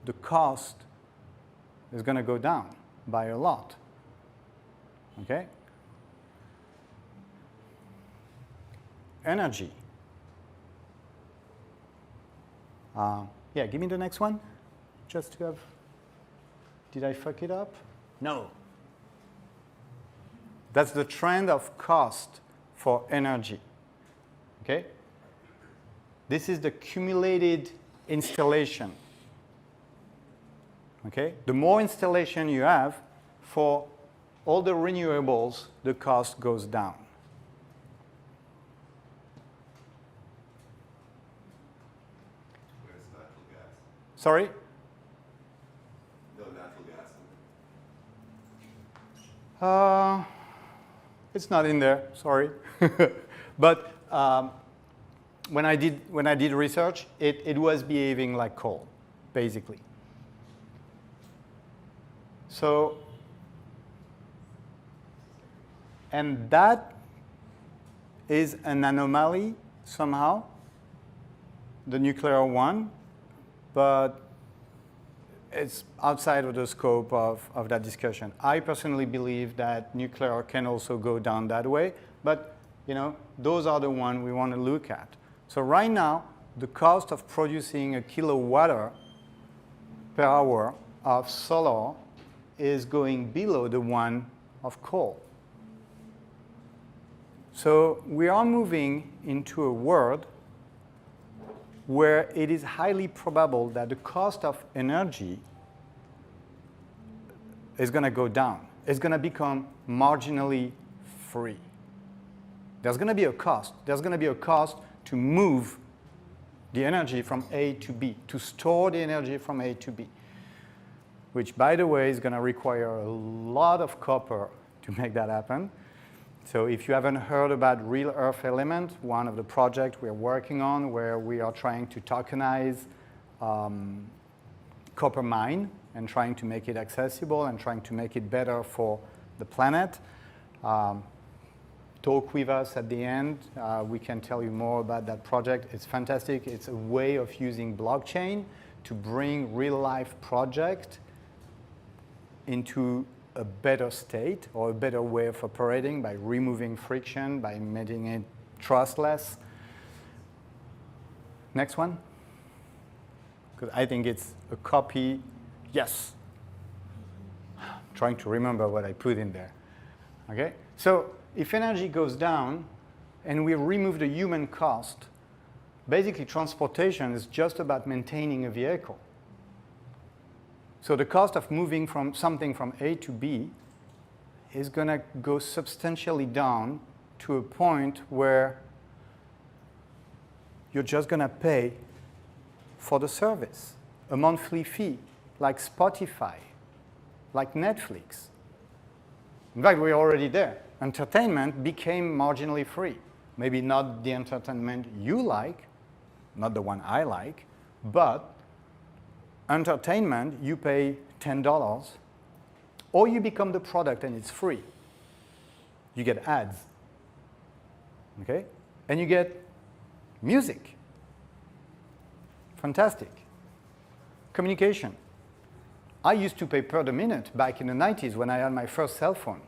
the cost is going to go down by a lot. Okay? Energy. Yeah, give me the next one. Just to have. Did I fuck it up? No. That's the trend of cost for energy. Okay? This is the cumulated installation. Okay? The more installation you have, for all the renewables, the cost goes down. Where's natural gas? Sorry? No natural gas in there. It's not in there, sorry. But when I did research, it was behaving like coal, basically. So, and that is an anomaly somehow, the nuclear one, but it's outside of the scope of that discussion. I personally believe that nuclear can also go down that way, but those are the ones we want to look at. So right now, the cost of producing a kilowatt per hour of solar is going below the one of coal. So we are moving into a world where it is highly probable that the cost of energy is going to go down. It's going to become marginally free. There's going to be a cost. There's going to be a cost to move the energy from A to B, to store the energy from A to B, which, by the way, is going to require a lot of copper to make that happen. So if you haven't heard about Real Earth Element, one of the projects we're working on where we are trying to tokenize copper mine and trying to make it accessible and trying to make it better for the planet, talk with us at the end. We can tell you more about that project. It's fantastic. It's a way of using blockchain to bring real-life project into a better state or a better way of operating by removing friction, by making it trustless. Next one. Because I think it's a copy. Yes. I'm trying to remember what I put in there. Okay? So if energy goes down and we remove the human cost, basically transportation is just about maintaining a vehicle. So the cost of moving from something from A to B is going to go substantially down to a point where you're just going to pay for the service, a monthly fee, like Spotify, like Netflix. In fact, we're already there. Entertainment became marginally free. Maybe not the entertainment you like, not the one I like, but entertainment, you pay $10, or you become the product and it's free. You get ads, okay? And you get music. Fantastic. Communication. I used to pay per the minute back in the 90s when I had my first cell phone.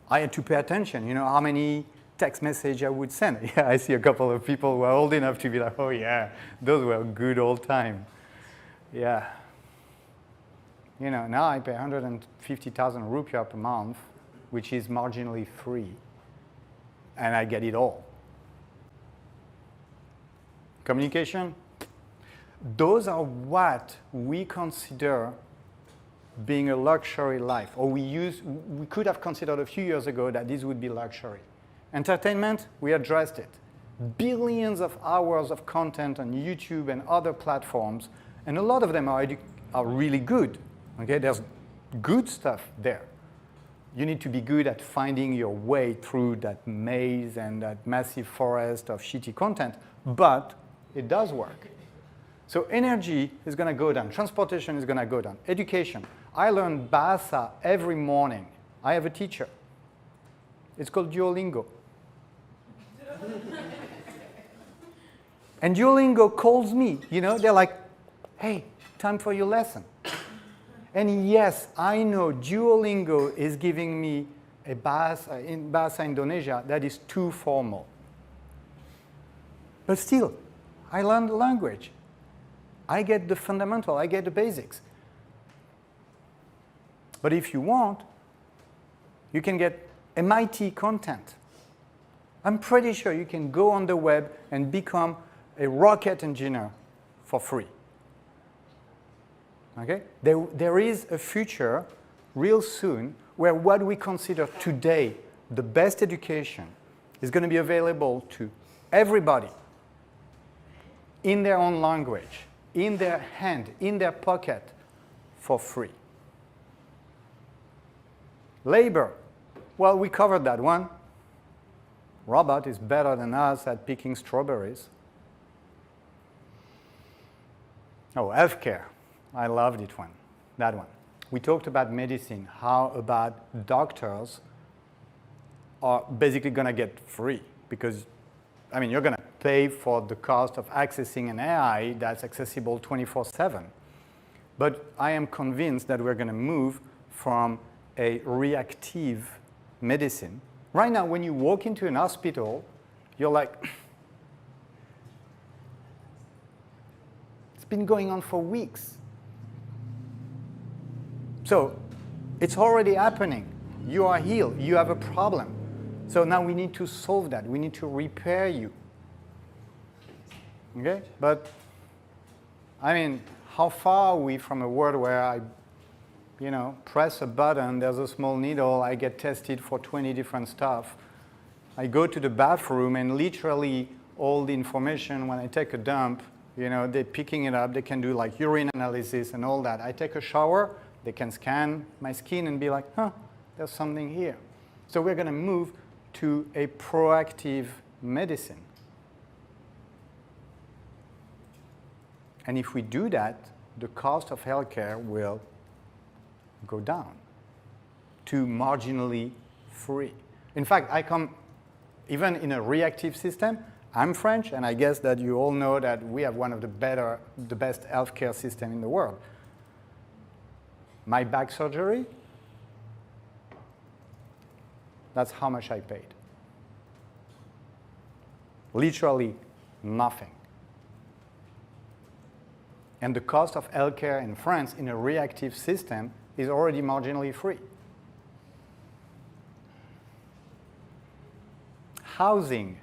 I had to pay attention, how many text message I would send. Yeah, I see a couple of people who are old enough to be like, oh yeah, those were good old time. Yeah. Now I pay 150,000 rupiah per month, which is marginally free, and I get it all. Communication, those are what we consider being a luxury life, or we could have considered a few years ago that this would be luxury. Entertainment, we addressed it. Billions of hours of content on YouTube and other platforms, and a lot of them are really good. Okay, there's good stuff there. You need to be good at finding your way through that maze and that massive forest of shitty content, but it does work. So energy is going to go down. Transportation is going to go down. Education. I learn Bahasa every morning. I have a teacher. It's called Duolingo. And Duolingo calls me. They're like, hey, time for your lesson. And yes, I know Duolingo is giving me a Bahasa in Bahasa Indonesia that is too formal. But still, I learned the language. I get the fundamental, I get the basics. But if you want, you can get MIT content. I'm pretty sure you can go on the web and become a rocket engineer for free. Okay? There is a future real soon where what we consider today the best education is going to be available to everybody in their own language, in their hand, in their pocket, for free. Labor. Well, we covered that one. Robot is better than us at picking strawberries. Oh, healthcare. I loved that one. We talked about medicine. How about doctors are basically going to get free? Because, you're going to pay for the cost of accessing an AI that's accessible 24/7. But I am convinced that we're going to move from a reactive medicine. Right now, when you walk into an hospital, you're like, it's been going on for weeks. So it's already happening. You are healed. You have a problem. So now we need to solve that. We need to repair you. Okay? But, how far are we from a world where I, press a button, there's a small needle, I get tested for 20 different stuff. I go to the bathroom and literally all the information when I take a dump, they're picking it up. They can do like urine analysis and all that. I take a shower. They can scan my skin and be like, there's something here. So we're going to move to a proactive medicine. And if we do that, the cost of healthcare will go down to marginally free. In fact, even in a reactive system, I'm French, and I guess that you all know that we have one of the best healthcare system in the world. My back surgery, that's how much I paid. Literally nothing. And the cost of healthcare in France in a reactive system is already marginally free. Housing.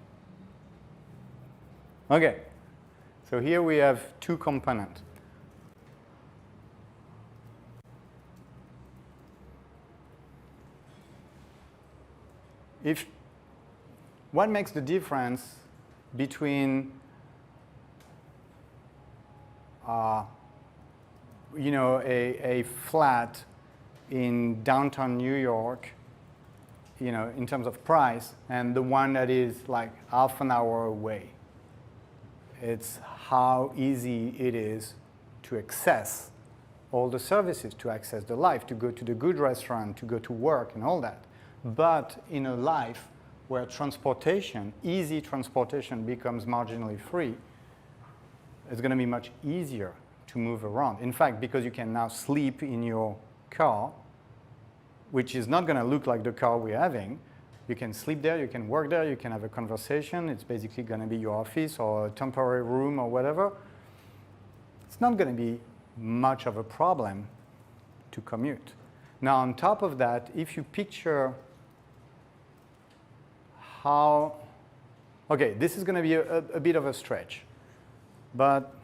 Okay, so here we have two components. What makes the difference between a flat in downtown New York, in terms of price, and the one that is like half an hour away? It's how easy it is to access all the services, to access the life, to go to the good restaurant, to go to work and all that. But in a life where transportation, easy transportation becomes marginally free, it's going to be much easier to move around. In fact, because you can now sleep in your car, which is not going to look like the car we're having. You can sleep there, you can work there, you can have a conversation. It's basically going to be your office or a temporary room or whatever. It's not going to be much of a problem to commute. Now, on top of that, if you picture how, okay, this is going to be a bit of a stretch, but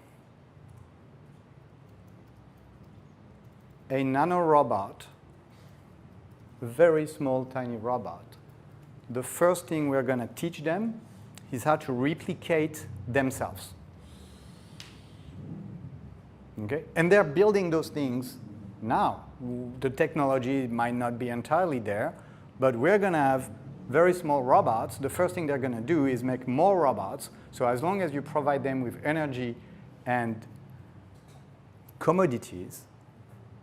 a nanorobot, a very small, tiny robot, the first thing we're going to teach them is how to replicate themselves. Okay? And they're building those things now. The technology might not be entirely there, but we're going to have very small robots. The first thing they're going to do is make more robots. So as long as you provide them with energy and commodities,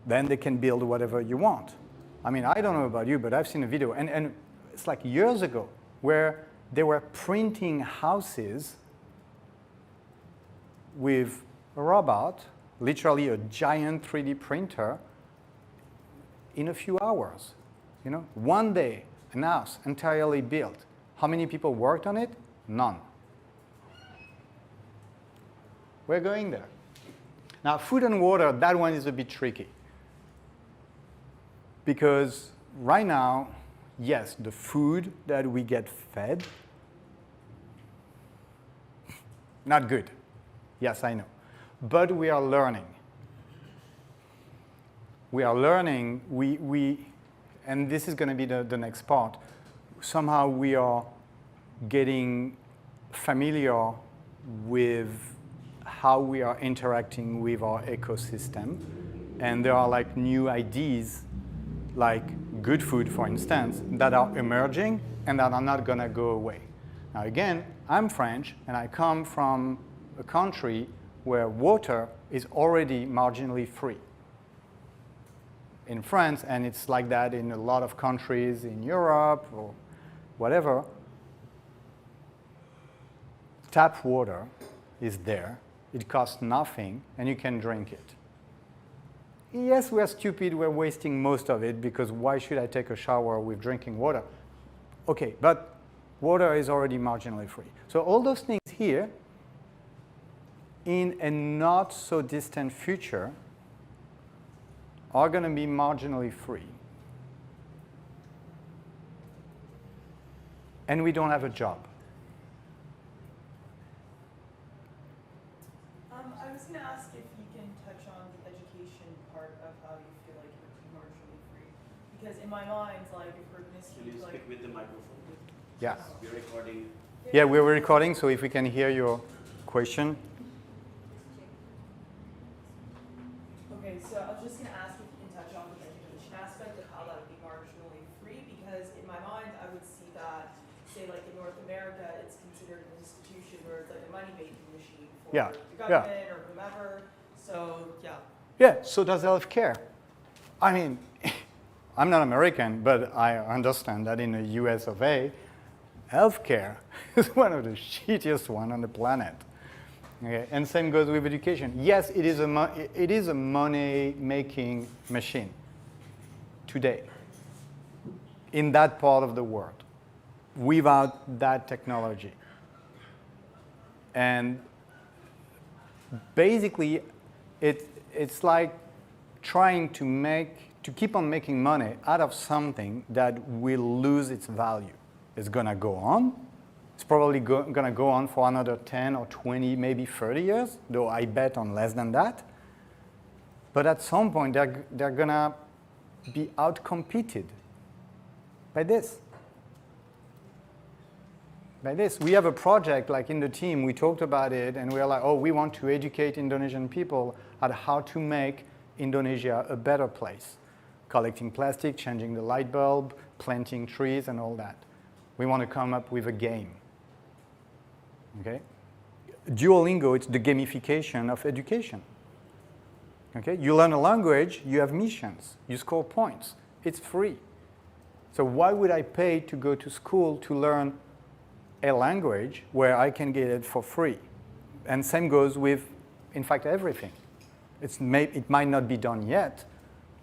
then they can build whatever you want. I mean, I don't know about you, but I've seen a video, and it's like years ago, where they were printing houses with a robot, literally a giant 3D printer, in a few hours. You know, one day, an house entirely built. How many people worked on it? None. We're going there. Now, food and water, that one is a bit tricky. Because right now, yes, the food that we get fed, not good. Yes, I know. But we are learning. We are learning, and this is going to be the next part. Somehow we are getting familiar with how we are interacting with our ecosystem. And there are like new ideas, like good food, for instance, that are emerging and that are not going to go away. Now again, I'm French, and I come from a country where water is already marginally free. In France, and it's like that in a lot of countries in Europe or whatever, tap water is there. It costs nothing, and you can drink it. Yes, we're stupid. We're wasting most of it, because why should I take a shower with drinking water? Okay, but water is already marginally free. So all those things here, in a not so distant future, are going to be marginally free. And we don't have a job. I was going to ask if you can touch on the education part of how you feel like you're marginally free. Because in my mind, like, if we're going to Will you speak with the microphone? Yeah. We're recording. Yeah, we're recording, so if we can hear your question. Okay, so I was just going to ask if you can touch on the education aspect of how that would be marginally free, because in my mind, I would see that, say, like in North America, it's considered an institution where it's like a money-making machine for Yeah, the government or whomever. So, yeah. Yeah, so does healthcare. I mean, I'm not American, but I understand that in the US of A, healthcare is one of the shittiest ones on the planet. Okay, and same goes with education. Yes, it is a money-making machine today in that part of the world without that technology. And basically, it's like trying to keep on making money out of something that will lose its value. It's going to go on. It's probably going to go on for another 10 or 20, maybe 30 years, though I bet on less than that. But at some point, they're going to be outcompeted by this. By this. We have a project, like in the team, we talked about it, and we're like, oh, we want to educate Indonesian people on how to make Indonesia a better place. Collecting plastic, changing the light bulb, planting trees, and all that. We want to come up with a game. Okay? Duolingo, it's the gamification of education. Okay? You learn a language, you have missions, you score points. It's free. So why would I pay to go to school to learn a language where I can get it for free? And same goes with, in fact, everything. It might not be done yet,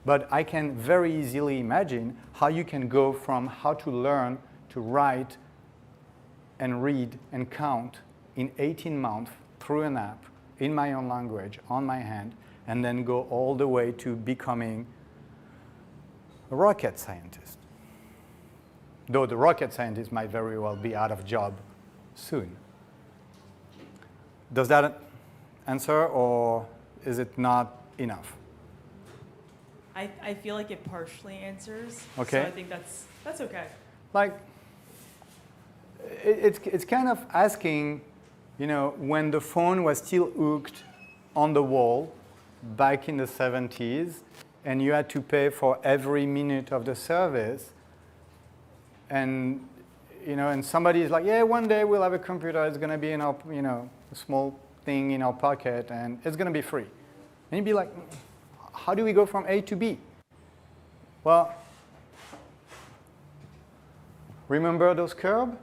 but I can very easily imagine how you can go from how to learn to write and read and count in 18 months through an app in my own language on my hand, and then go all the way to becoming a rocket scientist. Though the rocket scientist might very well be out of job soon. Does that answer, or is it not enough? I feel like it partially answers. Okay. So I think that's okay. Like, it's kind of asking, when the phone was still hooked on the wall back in the 70s, and you had to pay for every minute of the service, and and somebody is like, yeah, one day we'll have a computer, it's going to be in our, a small thing in our pocket, and it's going to be free. And you'd be like, how do we go from A to B? Well, remember those curves?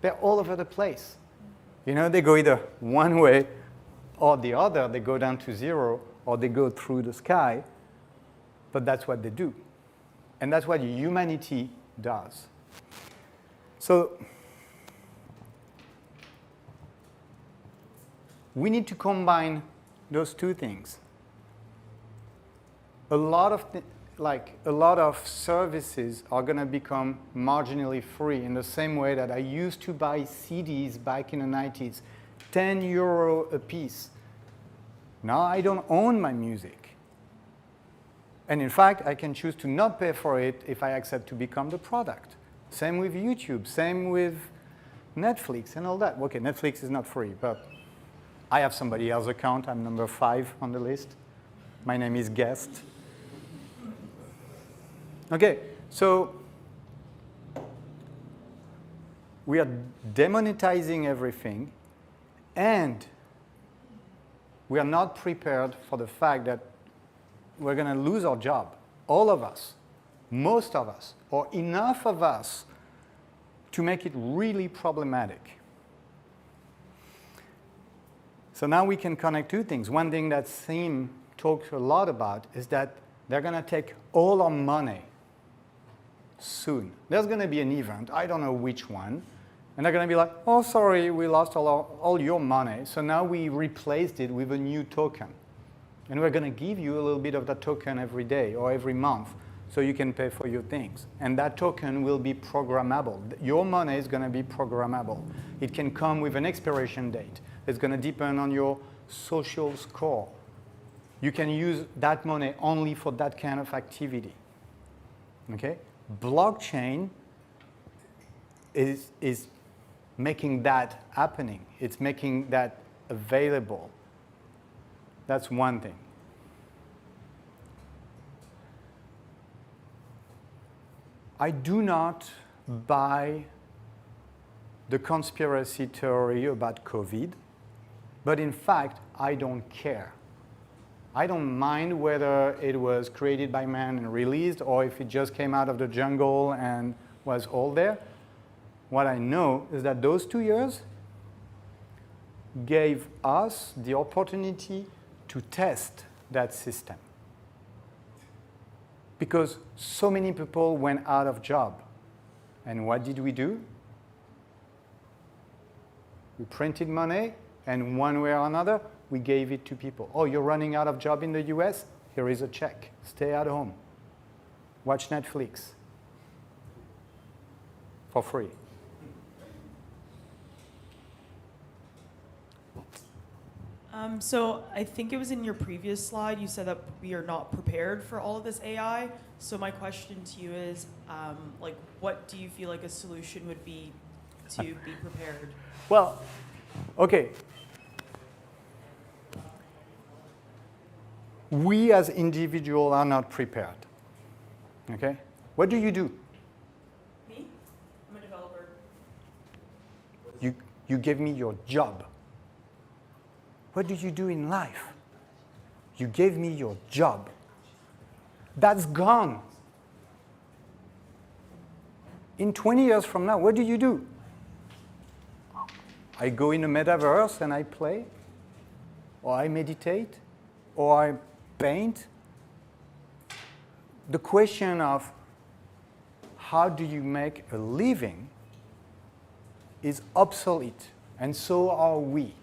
They're all over the place. They go either one way or the other. They go down to zero, or they go through the sky. But that's what they do. And that's what humanity does. So we need to combine those two things. A lot of services are going to become marginally free in the same way that I used to buy CDs back in the 90s, 10 euro a piece. Now I don't own my music. And in fact, I can choose to not pay for it if I accept to become the product. Same with YouTube, same with Netflix and all that. Okay, Netflix is not free, but I have somebody else's account. I'm number 5 on the list. My name is Guest. Okay, so we are demonetizing everything, and we are not prepared for the fact that we're going to lose our job. All of us, most of us, or enough of us to make it really problematic. So now we can connect two things. One thing that Sim talked a lot about is that they're going to take all our money soon. There's going to be an event, I don't know which one, and they're going to be like, oh, sorry, we lost all your money, so now we replaced it with a new token. And we're going to give you a little bit of that token every day or every month so you can pay for your things. And that token will be programmable. Your money is going to be programmable. It can come with an expiration date. It's going to depend on your social score. You can use that money only for that kind of activity. Okay? Blockchain is making that happening. It's making that available. That's one thing. I do not buy the conspiracy theory about COVID, but in fact, I don't care. I don't mind whether it was created by man and released, or if it just came out of the jungle and was all there. What I know is that those 2 years gave us the opportunity to test that system. Because so many people went out of job. And what did we do? We printed money, and one way or another, we gave it to people. Oh, you're running out of job in the US? Here is a check. Stay at home. Watch Netflix. For free. So I think it was in your previous slide, you said that we are not prepared for all of this AI. So my question to you is, what do you feel like a solution would be to be prepared? Well, okay. We as individuals are not prepared. Okay? What do you do? Me? I'm a developer. You gave me your job. What do you do in life? You gave me your job. That's gone. In 20 years from now, what do you do? I go in a metaverse and I play, or I meditate, or I paint. The question of how do you make a living is obsolete, and so are we.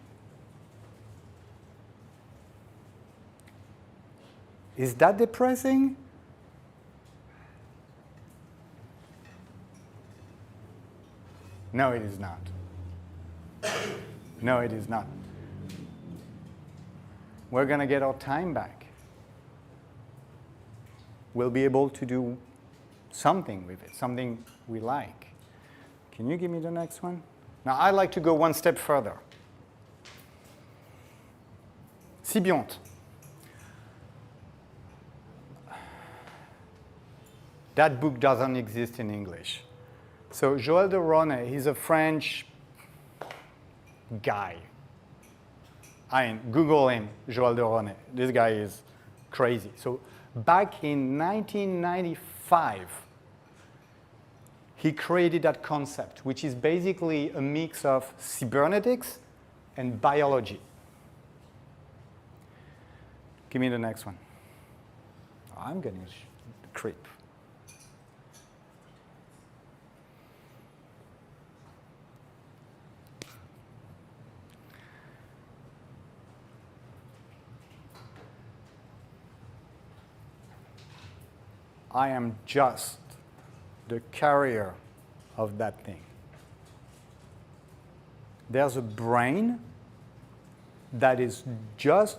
Is that depressing? No, it is not. No, it is not. We're going to get our time back. We'll be able to do something with it, something we like. Can you give me the next one? Now, I'd like to go one step further. Sibionte. That book doesn't exist in English. So Joël de Rosne, he's a French guy. I mean, Google him, Joël de Rosne. This guy is crazy. So back in 1995, he created that concept, which is basically a mix of cybernetics and biology. Give me the next one. I'm getting creep. I am just the carrier of that thing. There's a brain that just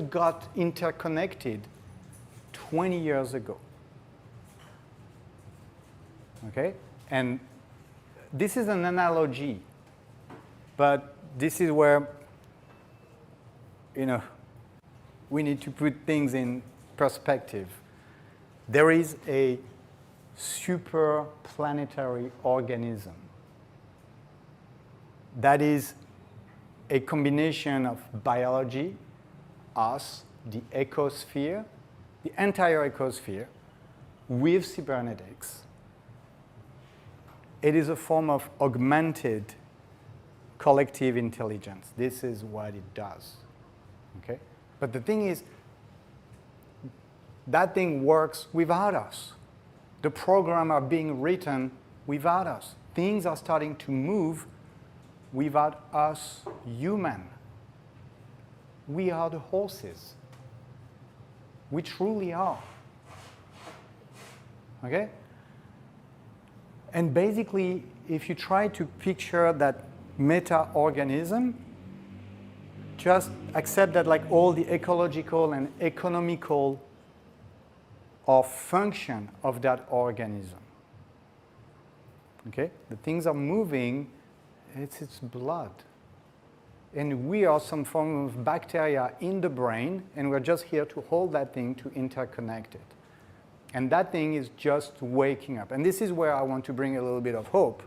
got interconnected 20 years ago. Okay? And this is an analogy, but this is where, we need to put things in perspective. There is a superplanetary organism that is a combination of biology, us, the ecosphere, the entire ecosphere, with cybernetics. It is a form of augmented collective intelligence. This is what it does. Okay? But the thing is, that thing works without us. The programs are being written without us. Things are starting to move without us human. We are the horses. We truly are. Okay? And basically, if you try to picture that meta-organism, just accept that like all the ecological and economical or function of that organism. Okay? The things are moving, it's its blood. And we are some form of bacteria in the brain, and we're just here to hold that thing, to interconnect it. And that thing is just waking up. And this is where I want to bring a little bit of hope.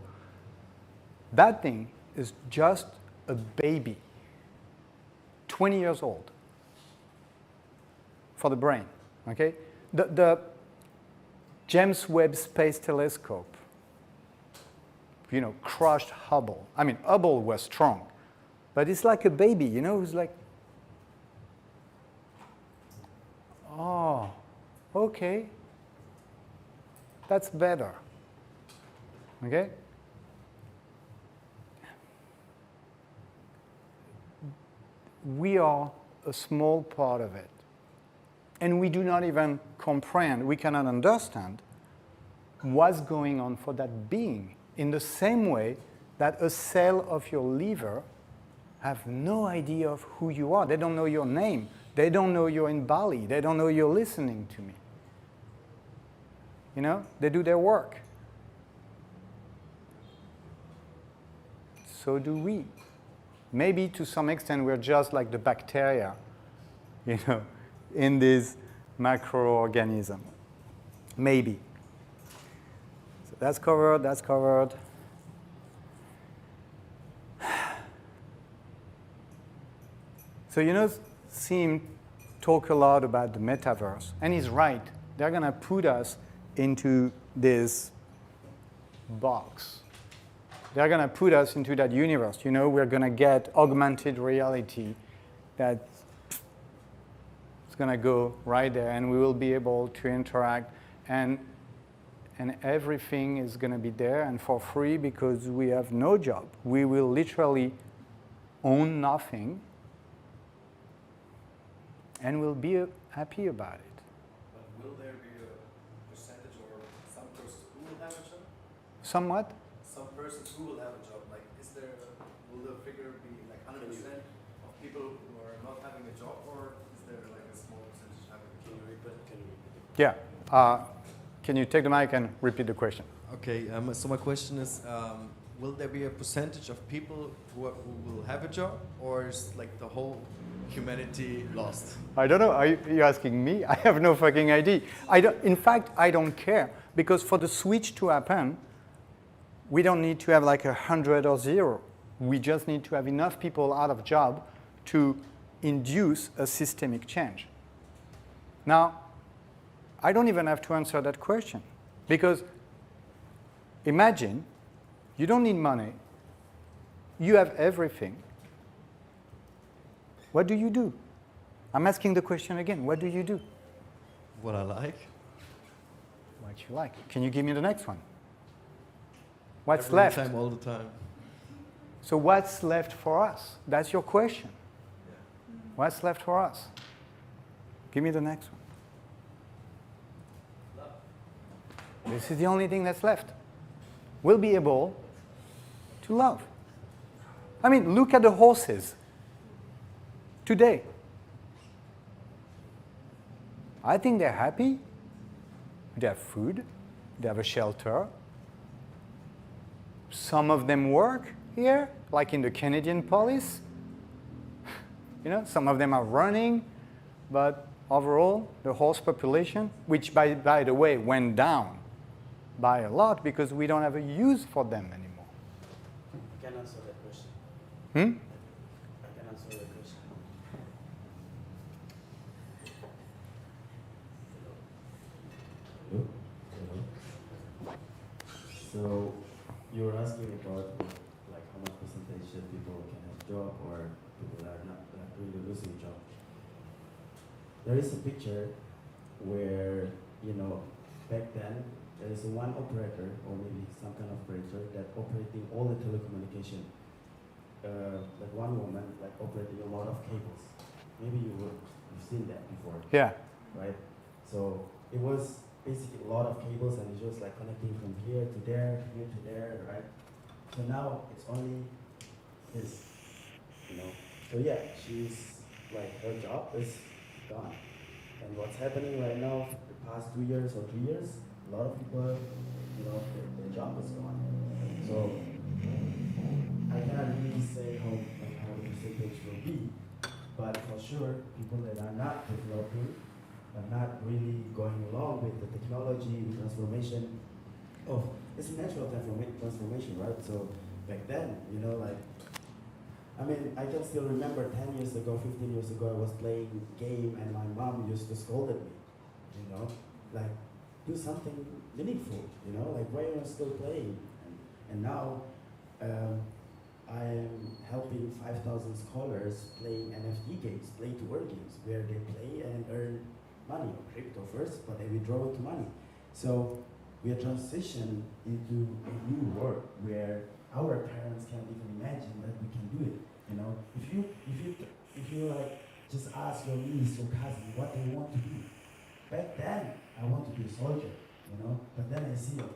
That thing is just a baby, 20 years old, for the brain. Okay? The James Webb Space Telescope, crushed Hubble. I mean, Hubble was strong, but it's like a baby, who's like, oh, okay, that's better. Okay? We are a small part of it. And we do not even comprehend, we cannot understand what's going on for that being. In the same way that a cell of your liver have no idea of who you are. They don't know your name. They don't know you're in Bali. They don't know you're listening to me. They do their work. So do we. Maybe to some extent we're just like the bacteria, in this macroorganism. Maybe. So that's covered, that's covered. So Sim talk a lot about the metaverse, and he's right. They're going to put us into this box. They're going to put us into that universe. We're going to get augmented reality that's going to go right there, and we will be able to interact, and everything is going to be there and for free because we have no job. We will literally own nothing, and we'll be happy about it. But will there be a percentage or some persons who will have a job? Somewhat? Some persons who will have a job, will the figure be like 100% of people who are not having a job, or is there like a small percentage having a job? Can you repeat? Yeah. Can you take the mic and repeat the question? Okay, so my question is, will there be a percentage of people who will have a job, or is like the whole humanity lost? I don't know. Are you asking me? I have no fucking idea. In fact, I don't care, because for the switch to happen, we don't need to have like 100 or 0. We just need to have enough people out of job to induce a systemic change. Now, I don't even have to answer that question, because imagine you don't need money, you have everything. What do you do? I'm asking the question again. What do you do? What I like? What you like. Can you give me the next one? What's Every left? time, all the time. So what's left for us? That's your question. What's left for us? Give me the next one. This is the only thing that's left. We'll be able to love. I mean, look at the horses today. I think they're happy. They have food. They have a shelter. Some of them work here, like in the Canadian police. You know, some of them are running, but overall, the horse population, which by the way went down by a lot because we don't have a use for them anymore. I can answer that question. Hmm? I can answer that question. Hello? Hello? So you were asking about like how much percentage of people can have a job or people are not really losing a job. There is a picture where, you know, back then there is one operator or maybe some kind of operator that operating all the telecommunication. Like one woman like operating a lot of cables. Maybe you've seen that before. Yeah. Right? So it was basically a lot of cables and it's just like connecting from here to there, here to there, right? So now it's only this, you know. So yeah, she's like, her job is gone. And what's happening right now, the past 2 years or 3 years, a lot of people, you know, their job is gone. So I cannot really say how the percentage will be, but for sure, people that are not developing, are not really going along with the technology, the transformation of, it's a natural transformation, right? So back then, you know, like, I mean, I can still remember 10 years ago, 15 years ago, I was playing a game and my mom used to scold at me, you know, like, do something meaningful, you know, like, why are you still playing? And now, I am helping 5,000 scholars playing NFT games, play-to-earn games, where they play and earn money, or crypto first, but they withdraw it to money. So we are transitioning into a new world where our parents can't even imagine that we can do it. You know, if you like just ask your niece or cousin what they want to do. Back then, I want to be a soldier, you know, but then I see it.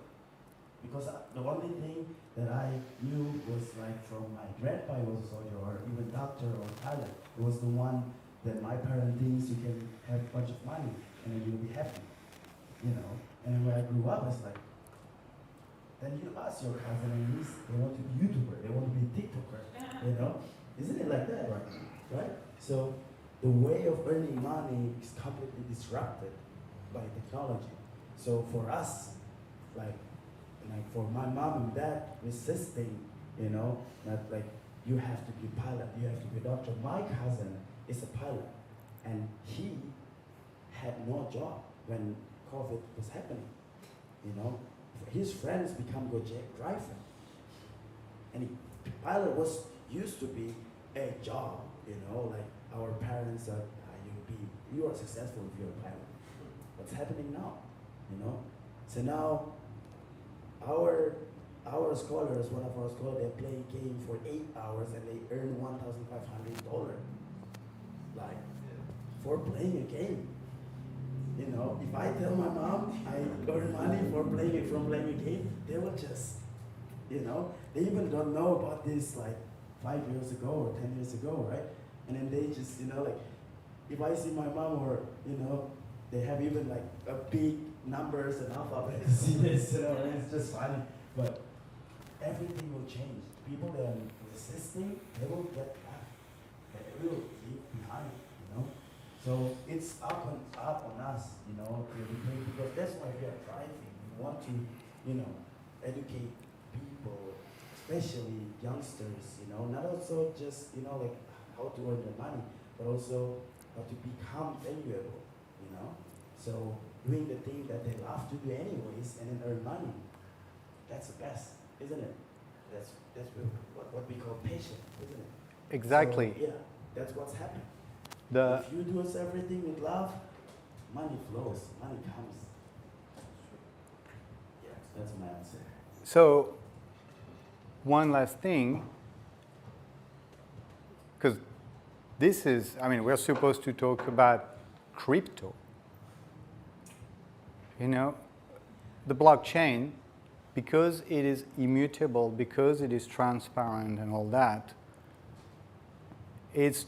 Because the only thing that I knew was like from my grandpa was a soldier, or even doctor or pilot. It was the one that my parent thinks you can have a bunch of money and then you'll be happy, you know. And when I grew up, it's like, then you ask your cousin and niece, they want to be YouTuber, they want to be TikToker, you know. Isn't it like that, right? So the way of earning money is completely disrupted by technology. So for us, like for my mom and dad resisting, you know, that like you have to be a pilot, you have to be a doctor. My cousin is a pilot, and he had no job when COVID was happening, you know. His friends become go driver, and pilot was used to be a job, you know, like our parents are, you are successful if you're a pilot. What's happening now, you know? So now, our scholars, one of our scholars, they play a game for 8 hours and they earn $1,500, like, for playing a game. You know, if I tell my mom I earn money from playing a game, they will just, you know, they even don't know about this like 5 years ago or 10 years ago, right? And then they just, you know, like, if I see my mom or, you know, they have even like a big numbers and alphabet, see this, you know, and it's just funny. But everything will change. People that are resisting, they will get back. They will leave behind, you know. So it's up on us, you know, to educate, because that's why we are driving. We want to, you know, educate people, especially youngsters, you know, not also just, you know, like how to earn the money, but also how to become valuable, you know. So doing the thing that they love to do anyways and then earn money, that's the best, isn't it? That's what we call passion, isn't it? Exactly. So, yeah, that's what's happening. The If you do everything with love, money flows, money comes. Yeah, that's my answer. So, one last thing, because this is, I mean, we're supposed to talk about crypto. You know, the blockchain, because it is immutable, because it is transparent and all that, it's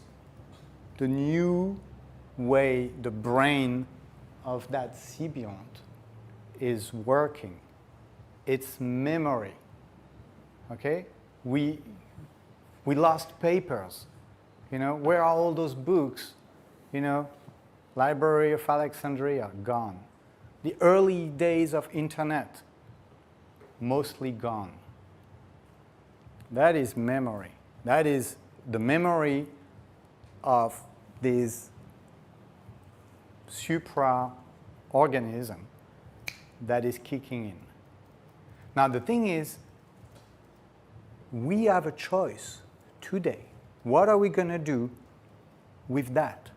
the new way the brain of that symbiont is working. It's memory. Okay? We lost papers. You know, where are all those books? You know, Library of Alexandria, gone. The early days of internet, mostly gone. That is memory. That is the memory of this supra-organism that is kicking in. Now, the thing is, we have a choice today. What are we going to do with that?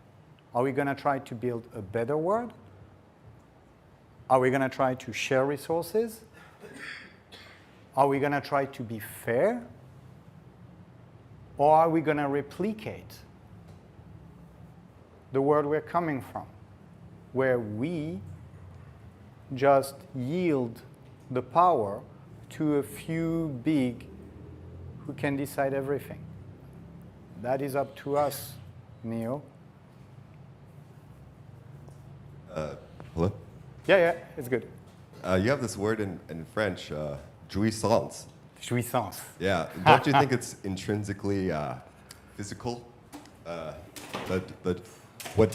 Are we going to try to build a better world? Are we going to try to share resources? Are we going to try to be fair? Or are we going to replicate the world we're coming from, where we just yield the power to a few big who can decide everything? That is up to us, Neo. Hello? Yeah, it's good. You have this word in French, jouissance. Jouissance. Yeah. Don't you think it's intrinsically physical? What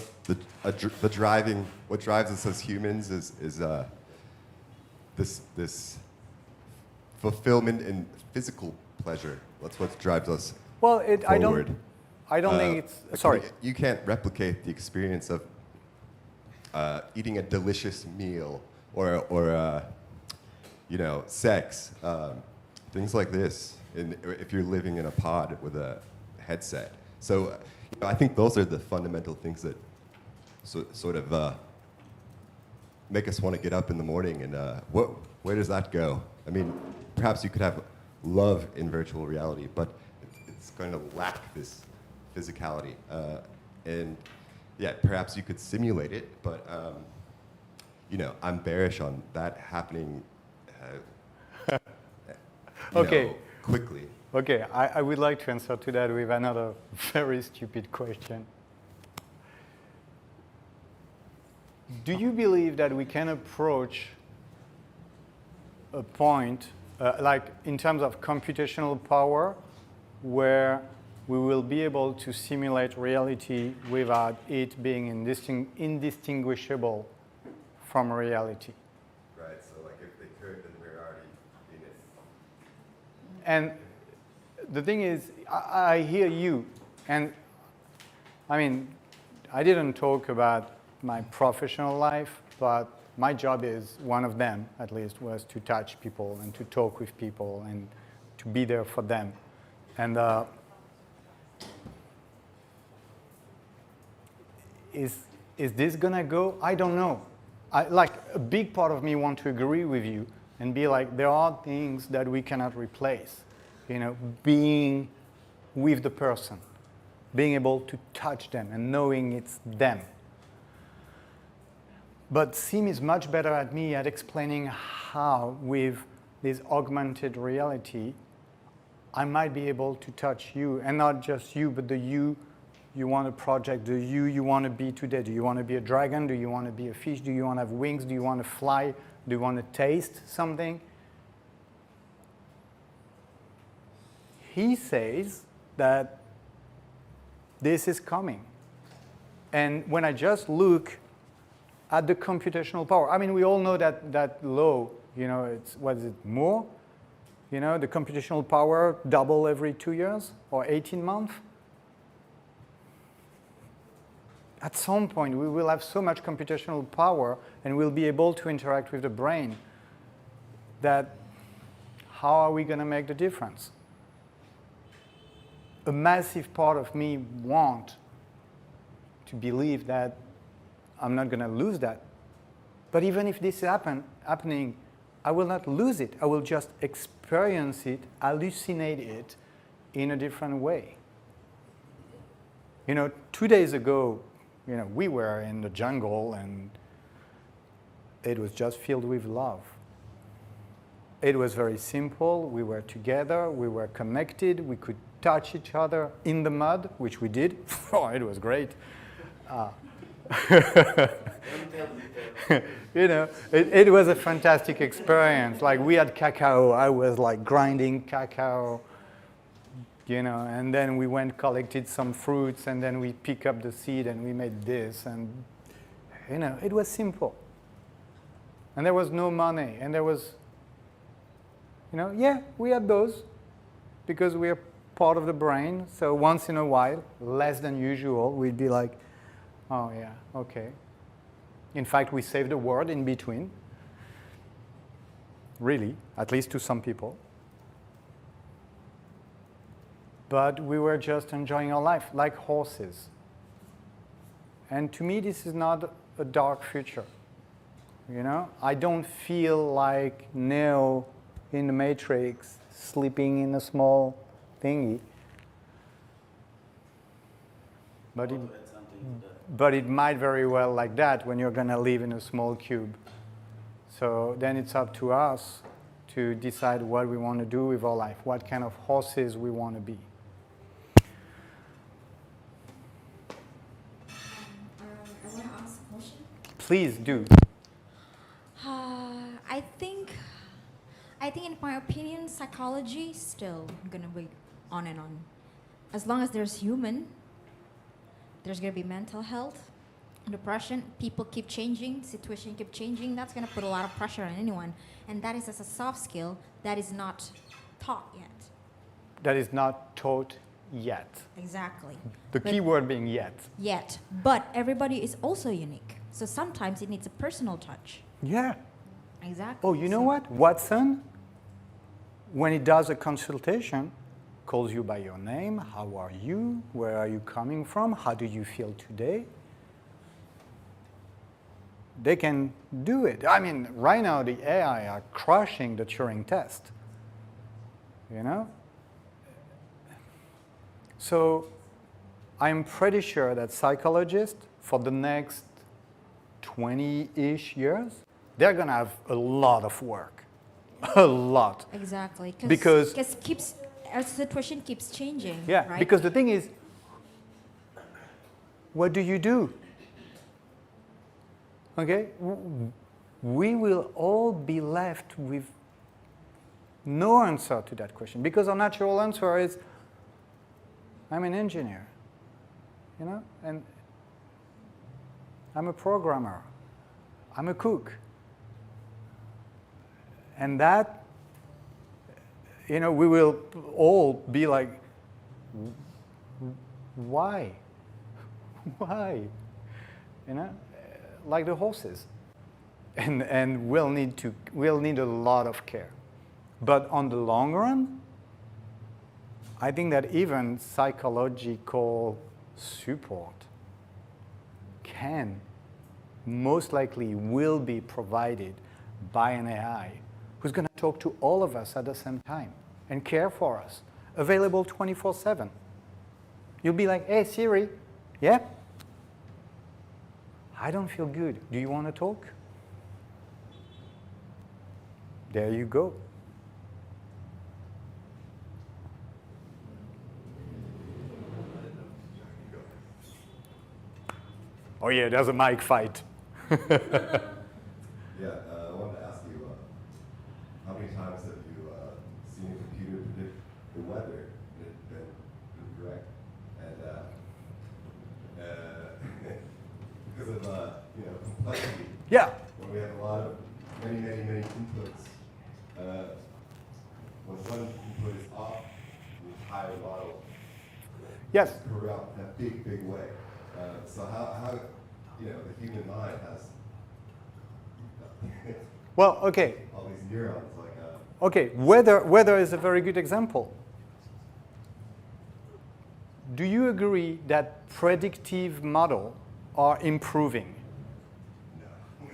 drives us as humans is this fulfillment in physical pleasure. That's what drives us Well, forward. I don't think it's. Sorry. You can't replicate the experience of eating a delicious meal or you know, sex, things like this. If you're living in a pod with a headset, so you know, I think those are the fundamental things that sort of make us want to get up in the morning. And where does that go? I mean, perhaps you could have love in virtual reality, but it's going to lack this physicality. And yeah, perhaps you could simulate it, but you know, I'm bearish on that happening. Okay. Know, quickly. Okay, I would like to answer to that with another very stupid question. Do you believe that we can approach a point, like in terms of computational power, where we will be able to simulate reality without it being indistinguishable from reality? Right, so like if they could, then we're already in it. And the thing is, I hear you, and I mean, I didn't talk about my professional life, but my job is, one of them at least, was to touch people and to talk with people and to be there for them. And is this gonna go? I don't know. Like, a big part of me want to agree with you and be like, there are things that we cannot replace. You know, being with the person, being able to touch them and knowing it's them. But Sim is much better at me at explaining how, with this augmented reality, I might be able to touch you, and not just you, but the you want to project, the you want to be today. Do you want to be a dragon? Do you want to be a fish? Do you want to have wings? Do you want to fly? Do you want to taste something? he says that this is coming. And when I just look at the computational power, I mean, we all know that law, you know, it's, what is it, Moore? You know, the computational power double every 2 years or 18 months. At some point, we will have so much computational power and we'll be able to interact with the brain that how are we going to make the difference? A massive part of me wants to believe that I'm not going to lose that. But even if this is happening, I will not lose it. I will just experience it, hallucinate it in a different way. You know, 2 days ago, you know, we were in the jungle and it was just filled with love. It was very simple. We were together. We were connected. We could touch each other in the mud, which we did. Oh, it was great. You know, it was a fantastic experience. Like, we had cacao. I was like grinding cacao, you know, and then we went collected some fruits, and then we pick up the seed and we made this, and you know, it was simple. And there was no money, and there was, you know, yeah, we had those because we are part of the brain. So once in a while, less than usual, we'd be like, oh yeah, okay. In fact, we saved the world in between. Really, at least to some people. But we were just enjoying our life, like horses. And to me, this is not a dark future. You know, I don't feel like Neo in the Matrix, sleeping in a small thingy. But it might very well like that when you're going to live in a small cube. So then it's up to us to decide what we want to do with our life, what kind of horses we want to be. I want to ask a question. Please do. I think in my opinion, psychology is still gonna be on and on. As long as there's human, there's gonna be mental health, depression. People keep changing, situation keep changing. That's gonna put a lot of pressure on anyone, and that is as a soft skill that is not taught yet. That is not taught yet. Exactly. The key word being yet. Yet, but everybody is also unique. So sometimes it needs a personal touch. Yeah. Exactly. Oh, you know what? Watson, when he does a consultation, calls you by your name. How are you? Where are you coming from? How do you feel today? They can do it. I mean, right now the AI are crushing the Turing test. You know? So I'm pretty sure that psychologists, for the next 20-ish years, they're going to have a lot of work. A lot. Exactly. Because our situation keeps changing. Yeah, right? because the thing is, what do you do? Okay? We will all be left with no answer to that question, because our natural answer is, I'm an engineer, you know, and I'm a programmer, I'm a cook. And that, you know, we will all be like, why? Why? You know, like the horses. And we'll need a lot of care. But on the long run, I think that even psychological support can, most likely will be provided by an AI who's going to talk to all of us at the same time and care for us, available 24/7. You'll be like, hey, Siri, yeah? I don't feel good. Do you want to talk? There you go. Oh yeah, there's a mic fight. Yeah, I wanted to ask you, how many times have you seen a computer predict the weather? Yeah. When we have a lot of many inputs, when one input is off, the entire model Yes. corrupt in a big way. So how the human mind has Well, okay. all these neurons Okay, weather is a very good example. Do you agree that predictive models are improving?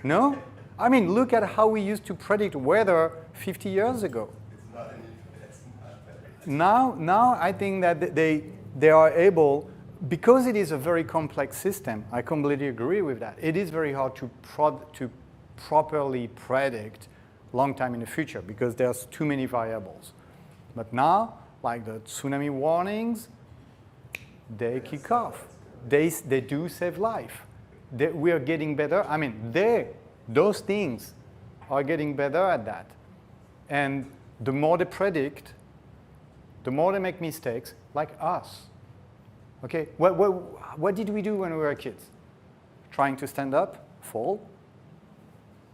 No? I mean, look at how we used to predict weather 50 years ago. it's not better. Now I think that they are able, because it is a very complex system, I completely agree with that. It is very hard to properly predict long time in the future because there's too many variables. But now, like the tsunami warnings, they kick off. They do save life. We are getting better. I mean, those things are getting better at that. And the more they predict, the more they make mistakes, like us. Okay, what did we do when we were kids? Trying to stand up, fall,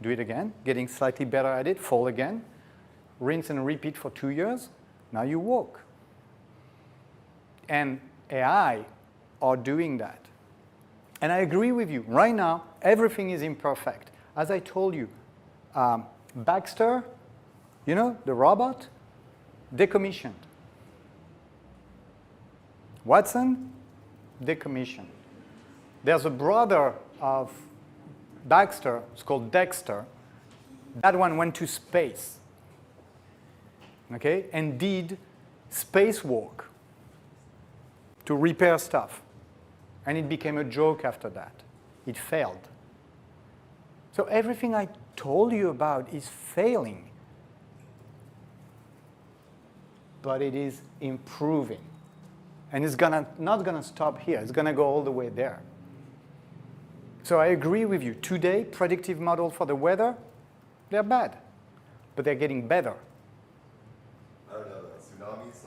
do it again, getting slightly better at it, fall again, rinse and repeat for 2 years, now you walk. And AI are doing that. And I agree with you. Right now, everything is imperfect. As I told you, Baxter, the robot, decommissioned. Watson, decommissioned. There's a brother of Baxter, it's called Dexter. That one went to space, okay, and did spacewalk to repair stuff. And it became a joke after that. It failed. So everything I told you about is failing. But it is improving. And it's not gonna stop here. It's gonna go all the way there. So I agree with you. Today, predictive models for the weather, they're bad. But they're getting better. I don't know, tsunamis,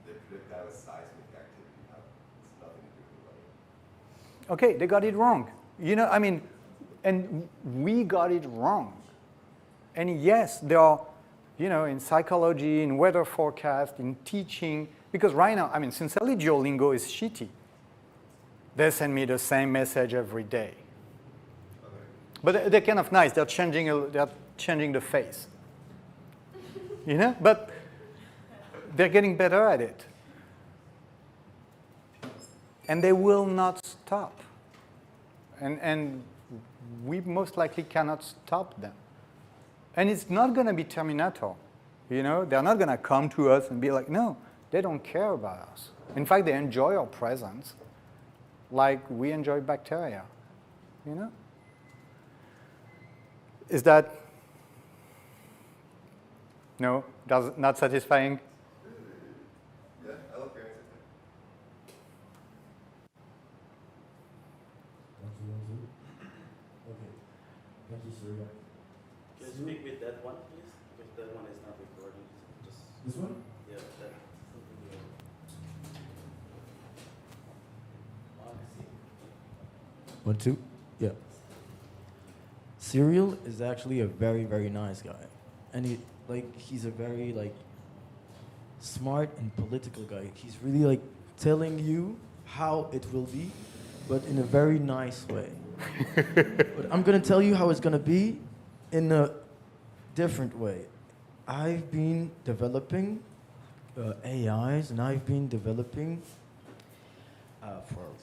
they predict that as seismic activity. It's nothing to do with weather. Okay, they got it wrong. And we got it wrong. And yes, there are, in psychology, in weather forecast, in teaching, because right now, sincerely, Duolingo is shitty. They send me the same message every day. But they're kind of nice. They're changing the face. But they're getting better at it. And they will not stop. And we most likely cannot stop them. And it's not going to be Terminator. They're not going to come to us and be like, no, they don't care about us. In fact, they enjoy our presence like we enjoy bacteria. Is that not satisfying? Yeah, I love your answer. Okay. Thank you, Surya. Can you speak with that one, please? Because that one is not recording. Just This one? yeah, that. One, two. Yeah. Cyril is actually a very, very nice guy. And he's a very smart and political guy. He's really telling you how it will be, but in a very nice way. But I'm gonna tell you how it's gonna be in a different way. I've been developing AIs, and I've been developing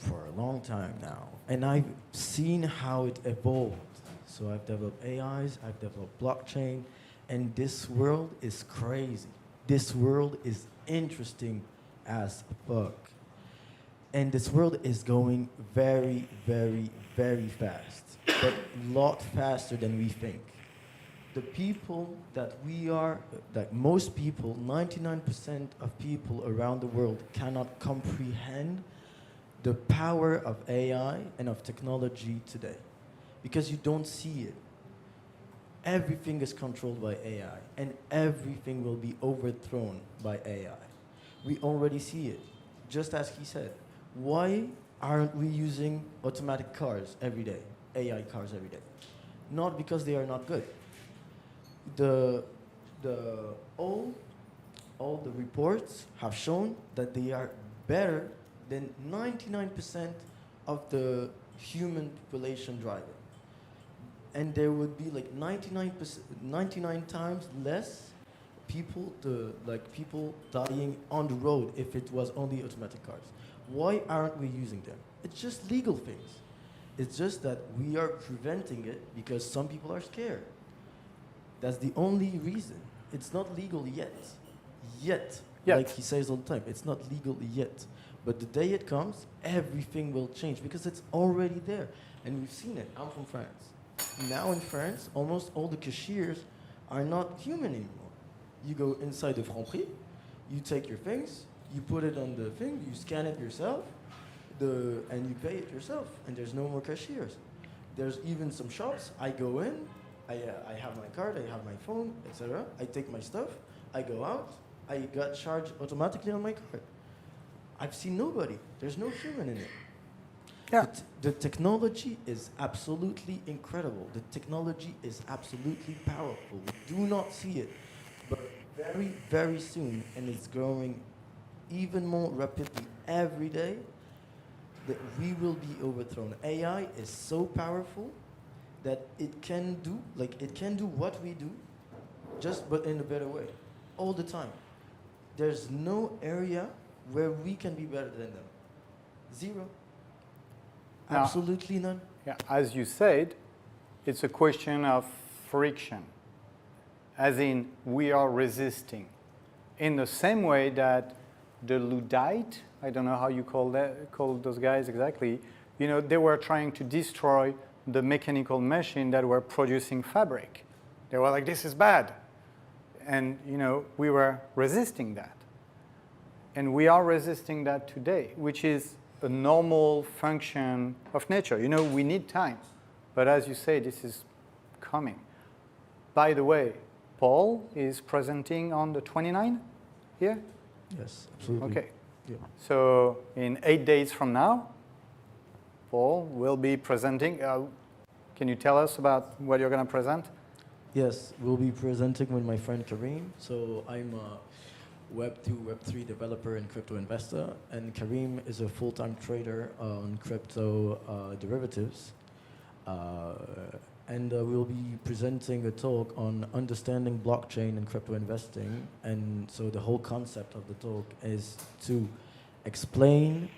for a long time now, and I've seen how it evolved. So I've developed AIs, I've developed blockchain, and this world is crazy. This world is interesting as fuck. And this world is going very, very, very fast, but a lot faster than we think. The people that most people, 99% of people around the world cannot comprehend the power of AI and of technology today, because you don't see it. Everything is controlled by AI, and everything will be overthrown by AI. We already see it, just as he said. Why aren't we using automatic cars every day? AI cars every day. Not because they are not good. The all the reports have shown that they are better than 99% of the human population driver. And there would be like 99 times less people people dying on the road if it was only automatic cars. Why aren't we using them? It's just legal things. It's just that we are preventing it because some people are scared. That's the only reason. It's not legal yet. Yet. Like he says all the time, it's not legal yet. But the day it comes, everything will change because it's already there. And we've seen it. I'm from France. Now in France, almost all the cashiers are not human anymore. You go inside the Franprix, you take your things, you put it on the thing, you scan it yourself, and you pay it yourself, and there's no more cashiers. There's even some shops, I go in, I have my card, I have my phone, etc. I take my stuff, I go out, I got charged automatically on my card. I've seen nobody. There's no human in it. Yeah. The technology is absolutely incredible. The technology is absolutely powerful. We do not see it, but very, very soon, and it's growing even more rapidly every day, that we will be overthrown. AI is so powerful that it can do what we do, but in a better way, all the time. There's no area where we can be better than them. Zero. Now, absolutely none. Yeah, as you said, it's a question of friction, as in we are resisting. In the same way that the Luddite, I don't know how you call those guys exactly, they were trying to destroy the mechanical machine that were producing fabric. They were like, this is bad. And, we were resisting that. And we are resisting that today, which is a normal function of nature. We need time. But as you say, this is coming. By the way, Paul is presenting on the 29th here? Yes, absolutely. Okay. Yeah. So in 8 days from now, Paul will be presenting. Can you tell us about what you're going to present? Yes, we'll be presenting with my friend Kareem. So I'm a Web2, Web3 developer and crypto investor, and Kareem is a full-time trader on crypto derivatives. And we'll be presenting a talk on understanding blockchain and crypto investing. And so the whole concept of the talk is to explain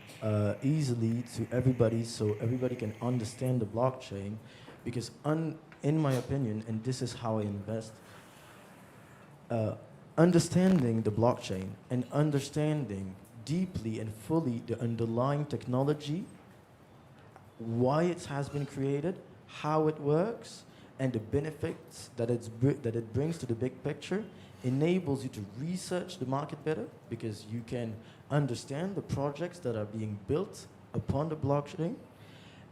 easily to everybody so everybody can understand the blockchain, because in my opinion, and this is how I invest, understanding the blockchain and understanding deeply and fully the underlying technology, why it has been created, how it works, and the benefits that it brings to the big picture enables you to research the market better, because you can understand the projects that are being built upon the blockchain,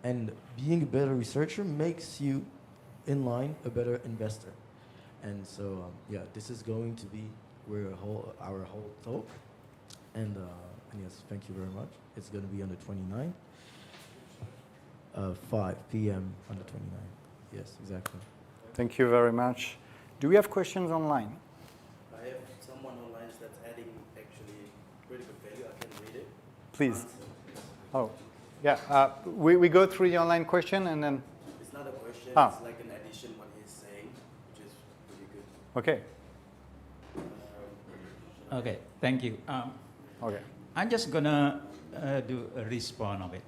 and being a better researcher makes you, in line, a better investor. And so, this is going to be our whole talk. And yes, thank you very much. It's going to be on the 29th, 5 p.m. on the 29th. Yes, exactly. Thank you very much. Do we have questions online? I have someone online that's adding actually critical value. I can read it. Please. Oh, yeah. We go through the online question and then. It's not a question. Ah. It's like an addition what he's saying, which is pretty good. Okay. Okay, thank you. Okay. I'm just gonna do a response of it.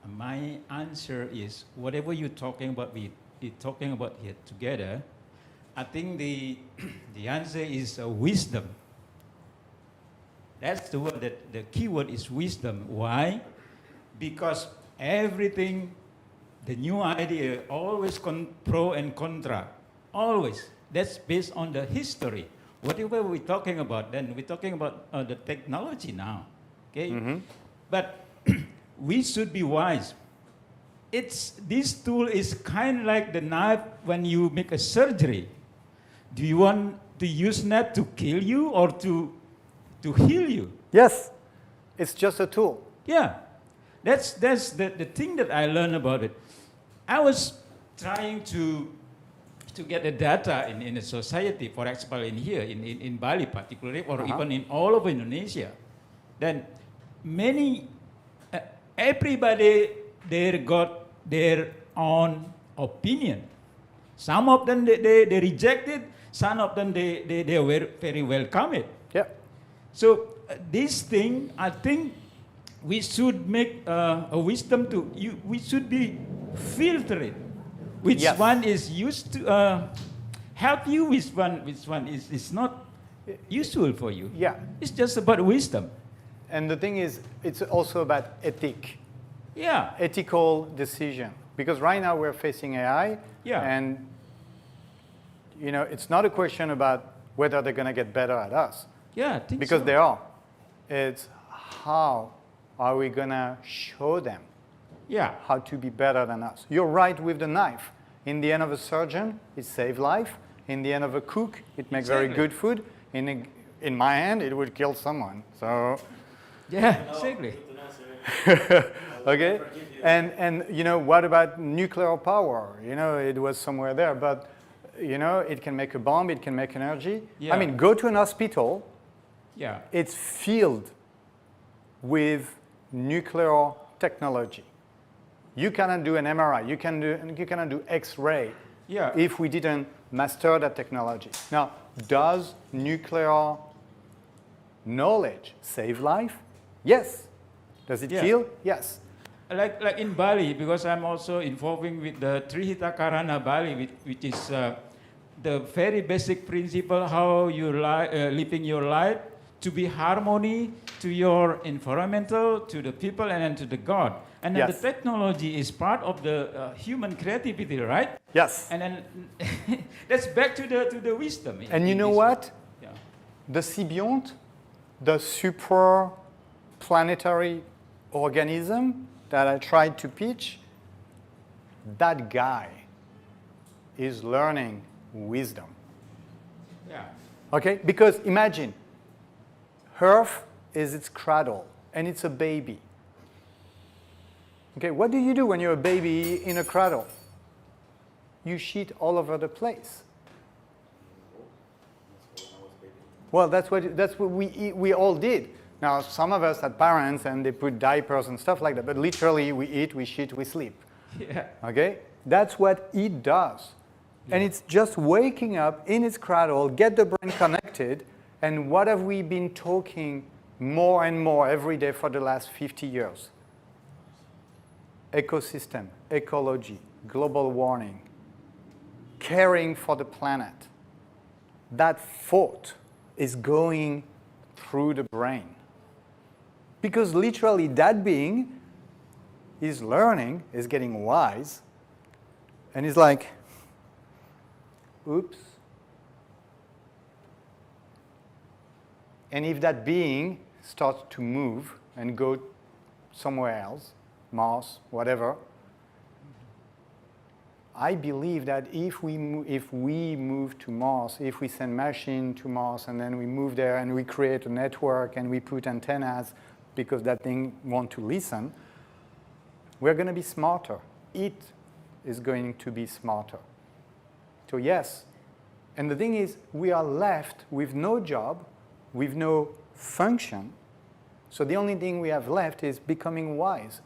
My answer is whatever you're talking about, we're talking about here together. I think the answer is wisdom. That's the word. The key word is wisdom. Why? Because everything, the new idea, always pro and contra. Always. That's based on the history. Whatever we're talking about, then we're talking about the technology now. Okay? Mm-hmm. But we should be wise. This tool is kind of like the knife when you make a surgery. Do you want to use that to kill you or to heal you? Yes, it's just a tool. Yeah, that's the thing that I learned about it. I was trying to get the data in a society, for example, in here, in Bali particularly, or even in all of Indonesia. Then many, everybody there got their own opinion. Some of them they rejected, some of them they were very welcome it. Yeah. So this thing, I think we should make a wisdom to you. We should be filtered. Which Yes. one is used to help you? Which one is not useful for you? Yeah. It's just about wisdom. And the thing is, it's also about ethic, Yeah. ethical decision. Because right now we're facing AI, Yeah. and you know, it's not a question about whether they're going to get better at us, Yeah. I think because so. they are. It's how are we going to show them Yeah. how to be better than us. You're right with the knife. In the end of a surgeon, it saves life. In the end of a cook, it makes very Exactly. good food. In my hand, it would kill someone. So, Yeah. Exactly. Good to know, sir. okay. And you know, what about nuclear power? You know, it was somewhere there, but you know, it can make a bomb. It can make energy. Yeah. I mean, go to an hospital. Yeah. It's filled with nuclear technology. You cannot do an MRI. You cannot do X-ray Yeah. if we didn't master that technology. Now, does nuclear knowledge save life? Yes. Does it Yeah. kill? Yes. Like in Bali, because I'm also involving with the Trihita Karana Bali, which is the very basic principle how you living your life to be harmony to your environmental, to the people, and then to the God. And then Yes. the technology is part of the human creativity, right? Yes. And then that's back to the wisdom. And you in know this what? way. Yeah. The symbiont, the super planetary organism that I tried to pitch, that guy is learning wisdom. Yeah. Okay? Because imagine, Earth is its cradle, and it's a baby. Okay, what do you do when you're a baby in a cradle? You shit all over the place. Well, that's what we all did. Now, some of us had parents and they put diapers and stuff like that, but literally we eat, we shit, we sleep. Yeah. Okay? That's what it does. And it's just waking up in its cradle, get the brain connected, and what have we been talking more and more every day for the last 50 years? Ecosystem, ecology, global warming, caring for the planet. That thought is going through the brain. Because literally that being is learning, is getting wise, and he's like, oops. And if that being starts to move and go somewhere else, Mars, whatever, I believe that if we move to Mars, if we send machine to Mars and then we move there and we create a network and we put antennas because that thing wants to listen, we're going to be smarter. It is going to be smarter. So yes, and the thing is, we are left with no job, with no function. So the only thing we have left is becoming wise,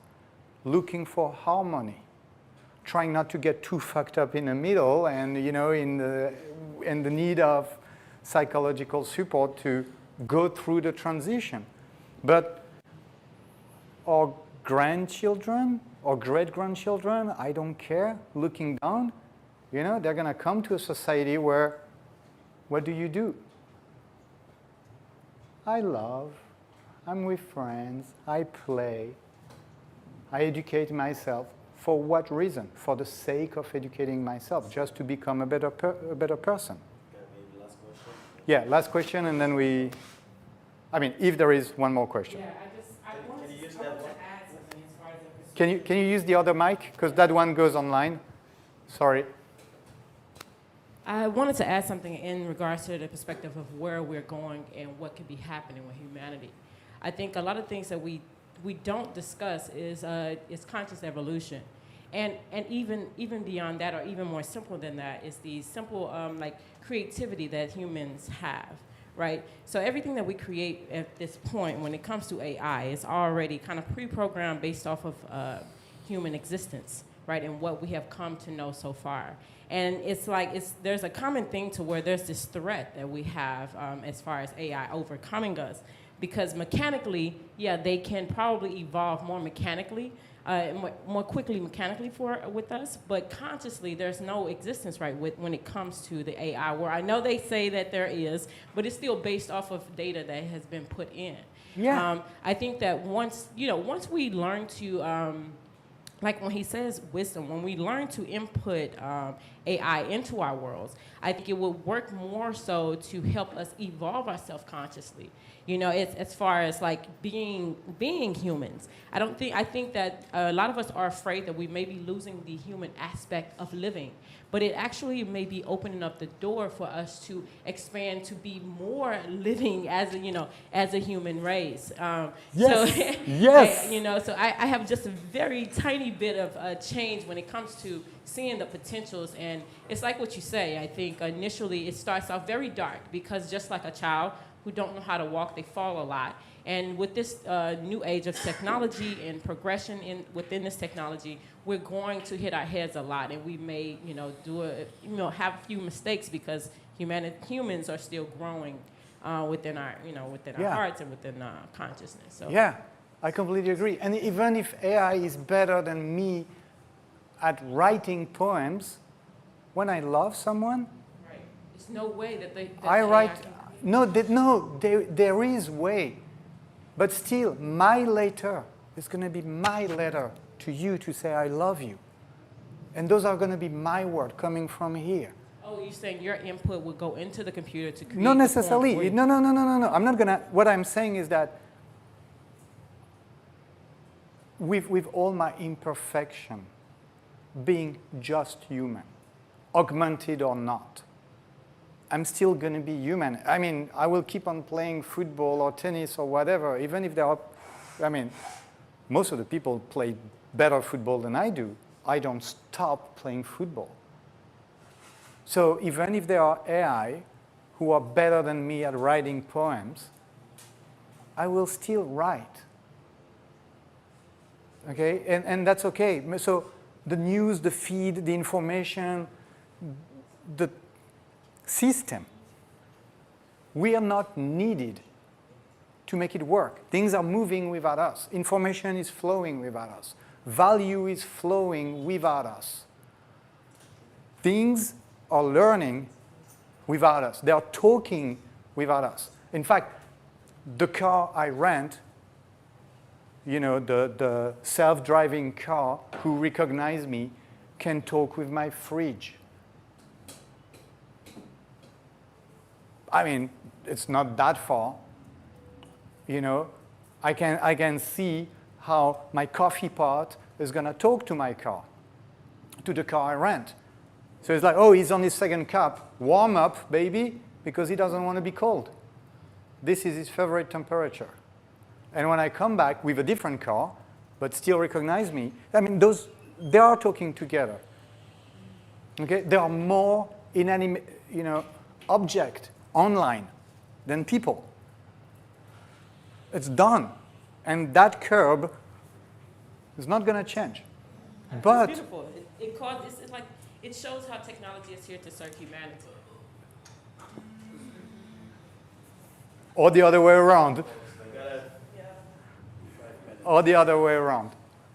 looking for harmony, trying not to get too fucked up in the middle and, you know, in the need of psychological support to go through the transition. But our grandchildren or great-grandchildren, I don't care, looking down, you know, they're going to come to a society where, what do? I love, I'm with friends, I play, I educate myself. For what reason? For the sake of educating myself, just to become a better person. Okay, maybe last question. Yeah, last question, and then if there is one more question. Yeah, I wanted Can you use to that one? add something as far as the Can you use the other mic? Because that one goes online. Sorry. I wanted to add something in regards to the perspective of where we're going and what could be happening with humanity. I think a lot of things that we don't discuss is conscious evolution. And even beyond that, or even more simple than that, is the simple like creativity that humans have, right? So everything that we create at this point, when it comes to AI, is already kind of pre-programmed based off of human existence, right, and what we have come to know so far. And it's like there's a common thing to where there's this threat that we have as far as AI overcoming us, because mechanically, yeah, they can probably evolve more mechanically, more quickly mechanically with us, but consciously there's no existence, right, when it comes to the AI, where I know they say that there is, but it's still based off of data that has been put in. Yeah. I think that once we learn to, like when he says wisdom, when we learn to input AI into our worlds, I think it will work more so to help us evolve ourselves consciously. It's as far as like being humans. I think that a lot of us are afraid that we may be losing the human aspect of living, but it actually may be opening up the door for us to expand to be more living as a human race. Yes. So, Yes. so I have just a very tiny bit of change when it comes to seeing the potentials, and it's like what you say. I think initially it starts out very dark, because just like a child who don't know how to walk, they fall a lot. And with this new age of technology and progression within this technology, we're going to hit our heads a lot, and we may, have a few mistakes, because humans are still growing within our hearts and within consciousness. So. Yeah, I completely agree. And even if AI is better than me at writing poems, when I love someone, right, there's no way that I write. There is way, but still, my letter is going to be my letter to you to say I love you, and those are going to be my words coming from here. Oh, you're saying your input would go into the computer to create Not the necessarily. form for you. No. I'm not gonna. What I'm saying is that with all my imperfection, being just human, augmented or not, I'm still going to be human. I mean, I will keep on playing football or tennis or whatever, even if there are, most of the people play better football than I do. I don't stop playing football. So even if there are AI who are better than me at writing poems, I will still write. Okay, and that's okay. So the news, the feed, the information, the system, we are not needed to make it work. Things are moving without us. Information is flowing without us. Value is flowing without us. Things are learning without us. They are talking without us. In fact, the car I rent, the self-driving car who recognizes me can talk with my fridge. I mean, it's not that far. I can see how my coffee pot is going to talk to my car, to the car I rent. So it's like, oh, he's on his second cup. Warm up, baby, because he doesn't want to be cold. This is his favorite temperature. And when I come back with a different car, but still recognize me, they are talking together. Okay, there are more inanimate, object online than people. It's done, and that curve is not going to change. But it's beautiful. It's like it shows how technology is here to serve humanity. Or the other way around. Or the other way around.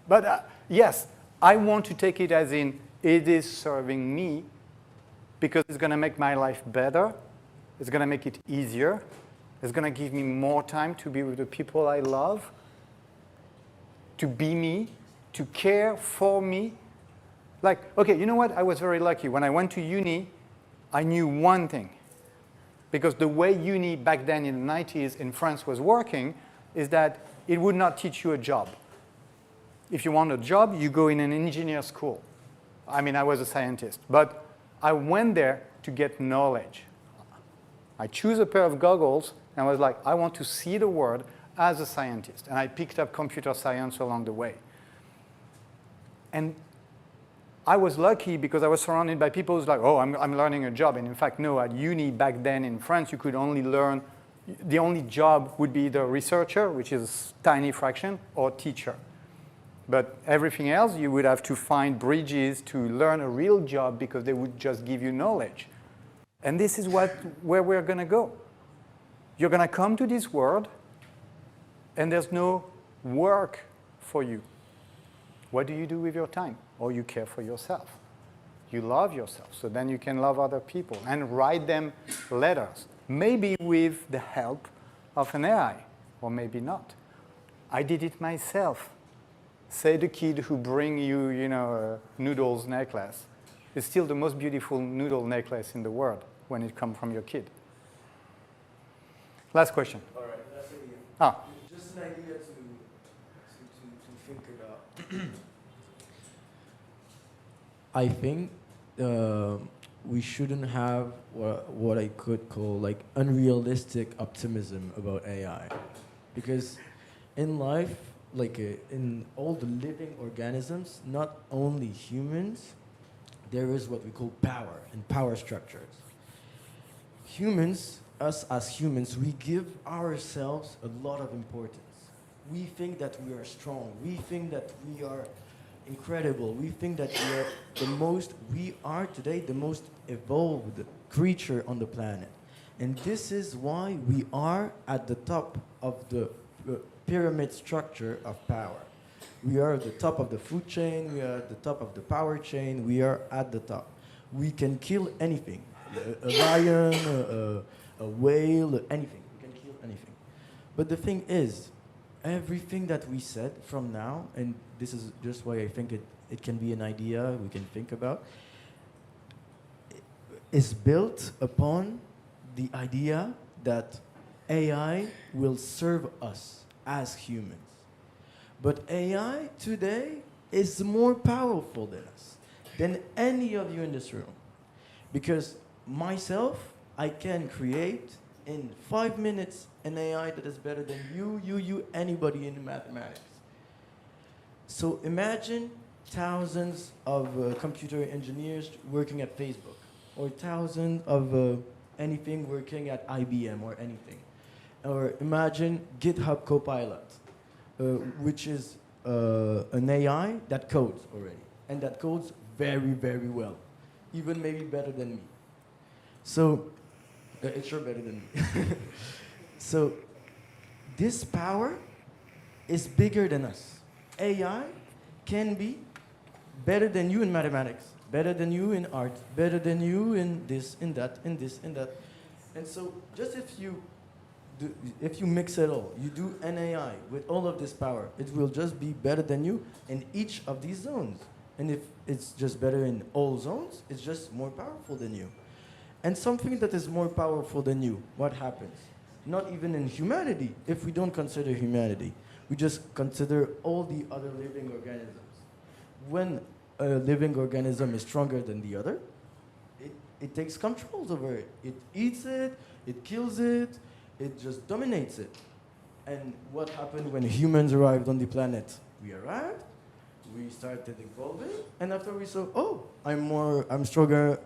But yes, I want to take it as in it is serving me because it's going to make my life better. It's going to make it easier. It's going to give me more time to be with the people I love, to be me, to care for me. Like, okay, you know what? I was very lucky. When I went to uni, I knew one thing. Because the way uni back then in the 90s in France was working is that it would not teach you a job. If you want a job, you go in an engineer school. I mean, I was a scientist. But I went there to get knowledge. I chose a pair of goggles, and I was like, I want to see the world as a scientist. And I picked up computer science along the way. And I was lucky because I was surrounded by people who's like, oh, I'm learning a job. And in fact, no, at uni back then in France, you could only learn, the only job would be either researcher, which is a tiny fraction, or teacher. But everything else, you would have to find bridges to learn a real job because they would just give you knowledge. And this is where we're going to go. You're going to come to this world, and there's no work for you. What do you do with your time? Or you care for yourself. You love yourself, so then you can love other people and write them letters, maybe with the help of an AI, or maybe not. I did it myself. Say the kid who bring you, a noodles necklace. It's still the most beautiful noodle necklace in the world when it comes from your kid. Last question. All right, that's it. Ah. Just an idea to think about. I think we shouldn't have what I could call like unrealistic optimism about AI, because in life, like in all the living organisms, not only humans, there is what we call power and power structures. Humans, us as humans, we give ourselves a lot of importance. We think that we are strong. We think that we are incredible. We think that we are today the most evolved creature on the planet. And this is why we are at the top of the pyramid structure of power. We are at the top of the food chain, we are at the top of the power chain, we are at the top. We can kill anything. A lion, a whale, anything. We can kill anything. But the thing is, everything that we said from now, and this is just why I think it can be an idea we can think about, is built upon the idea that AI will serve us as humans. But AI today is more powerful than us, than any of you in this room. Because myself, I can create in 5 minutes an AI that is better than you, anybody in mathematics. So imagine thousands of computer engineers working at Facebook, or thousands of anything working at IBM or anything. Or imagine GitHub Copilot, which is an AI that codes already, and that codes very, very well, even maybe better than me. So, it's sure better than me. So, this power is bigger than us. AI can be better than you in mathematics, better than you in art, better than you in this, in that, in this, in that. And so, just if you mix it all, you do an AI with all of this power, it will just be better than you in each of these zones. And if it's just better in all zones, it's just more powerful than you. And something that is more powerful than you, what happens? Not even in humanity, if we don't consider humanity. We just consider all the other living organisms. When a living organism is stronger than the other, it takes controls over it. It eats it, it kills it, it just dominates it. And what happened when humans arrived on the planet? We arrived, we started evolving, and after we saw, oh, I'm stronger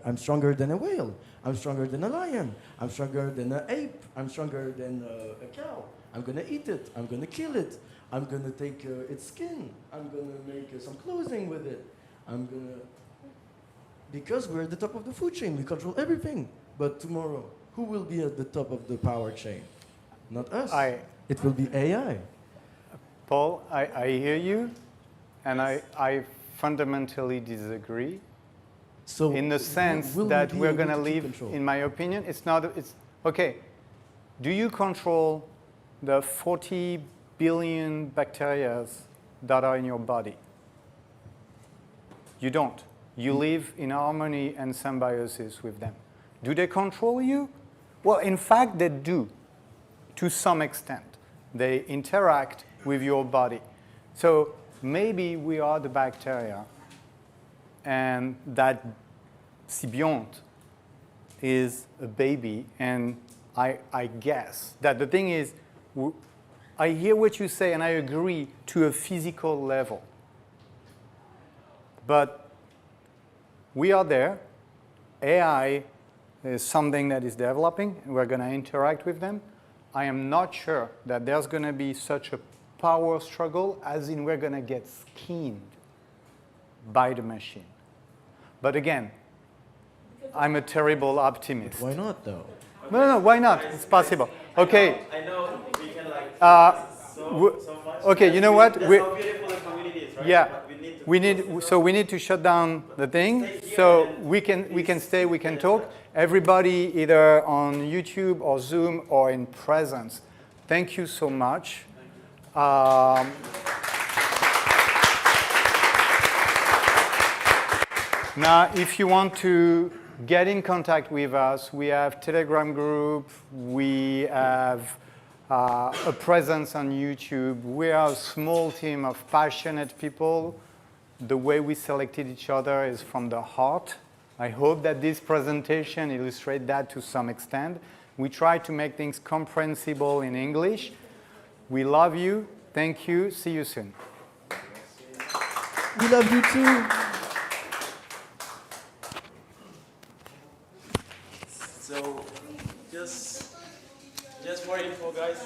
than a whale, I'm stronger than a lion, I'm stronger than an ape, I'm stronger than a cow. I'm gonna eat it, I'm gonna kill it, I'm gonna take its skin, I'm gonna make some clothing with it, because we're at the top of the food chain, we control everything. But tomorrow, who will be at the top of the power chain? Not us. It will be AI. Paul, I hear you, and I fundamentally disagree. So in the sense that we're going to live, in my opinion, it's okay. Do you control the 40 billion bacteria that are in your body? You don't. You live in harmony and symbiosis with them. Do they control you? Well, in fact, they do, to some extent. They interact with your body. So maybe we are the bacteria, and that symbiont is a baby, and I guess that the thing is, I hear what you say, and I agree to a physical level. But We are there. AI is something that is developing, and we're going to interact with them. I am not sure that there's going to be such a power struggle as in we're going to get skinned by the machine. But again, I'm a terrible optimist. Why not, though? No, why not? It's possible. Okay. I know we can like so much. Okay, you know what? That's how beautiful the community is, right? Yeah, But we need to shut down the thing, so we can stay, we can talk. Everybody either on YouTube or Zoom or in presence. Thank you so much. Now, if you want to get in contact with us, we have Telegram group, we have a presence on YouTube. We are a small team of passionate people. The way we selected each other is from the heart. I hope that this presentation illustrates that to some extent. We try to make things comprehensible in English. We love you. Thank you. See you soon. We love you too. So just more info, guys.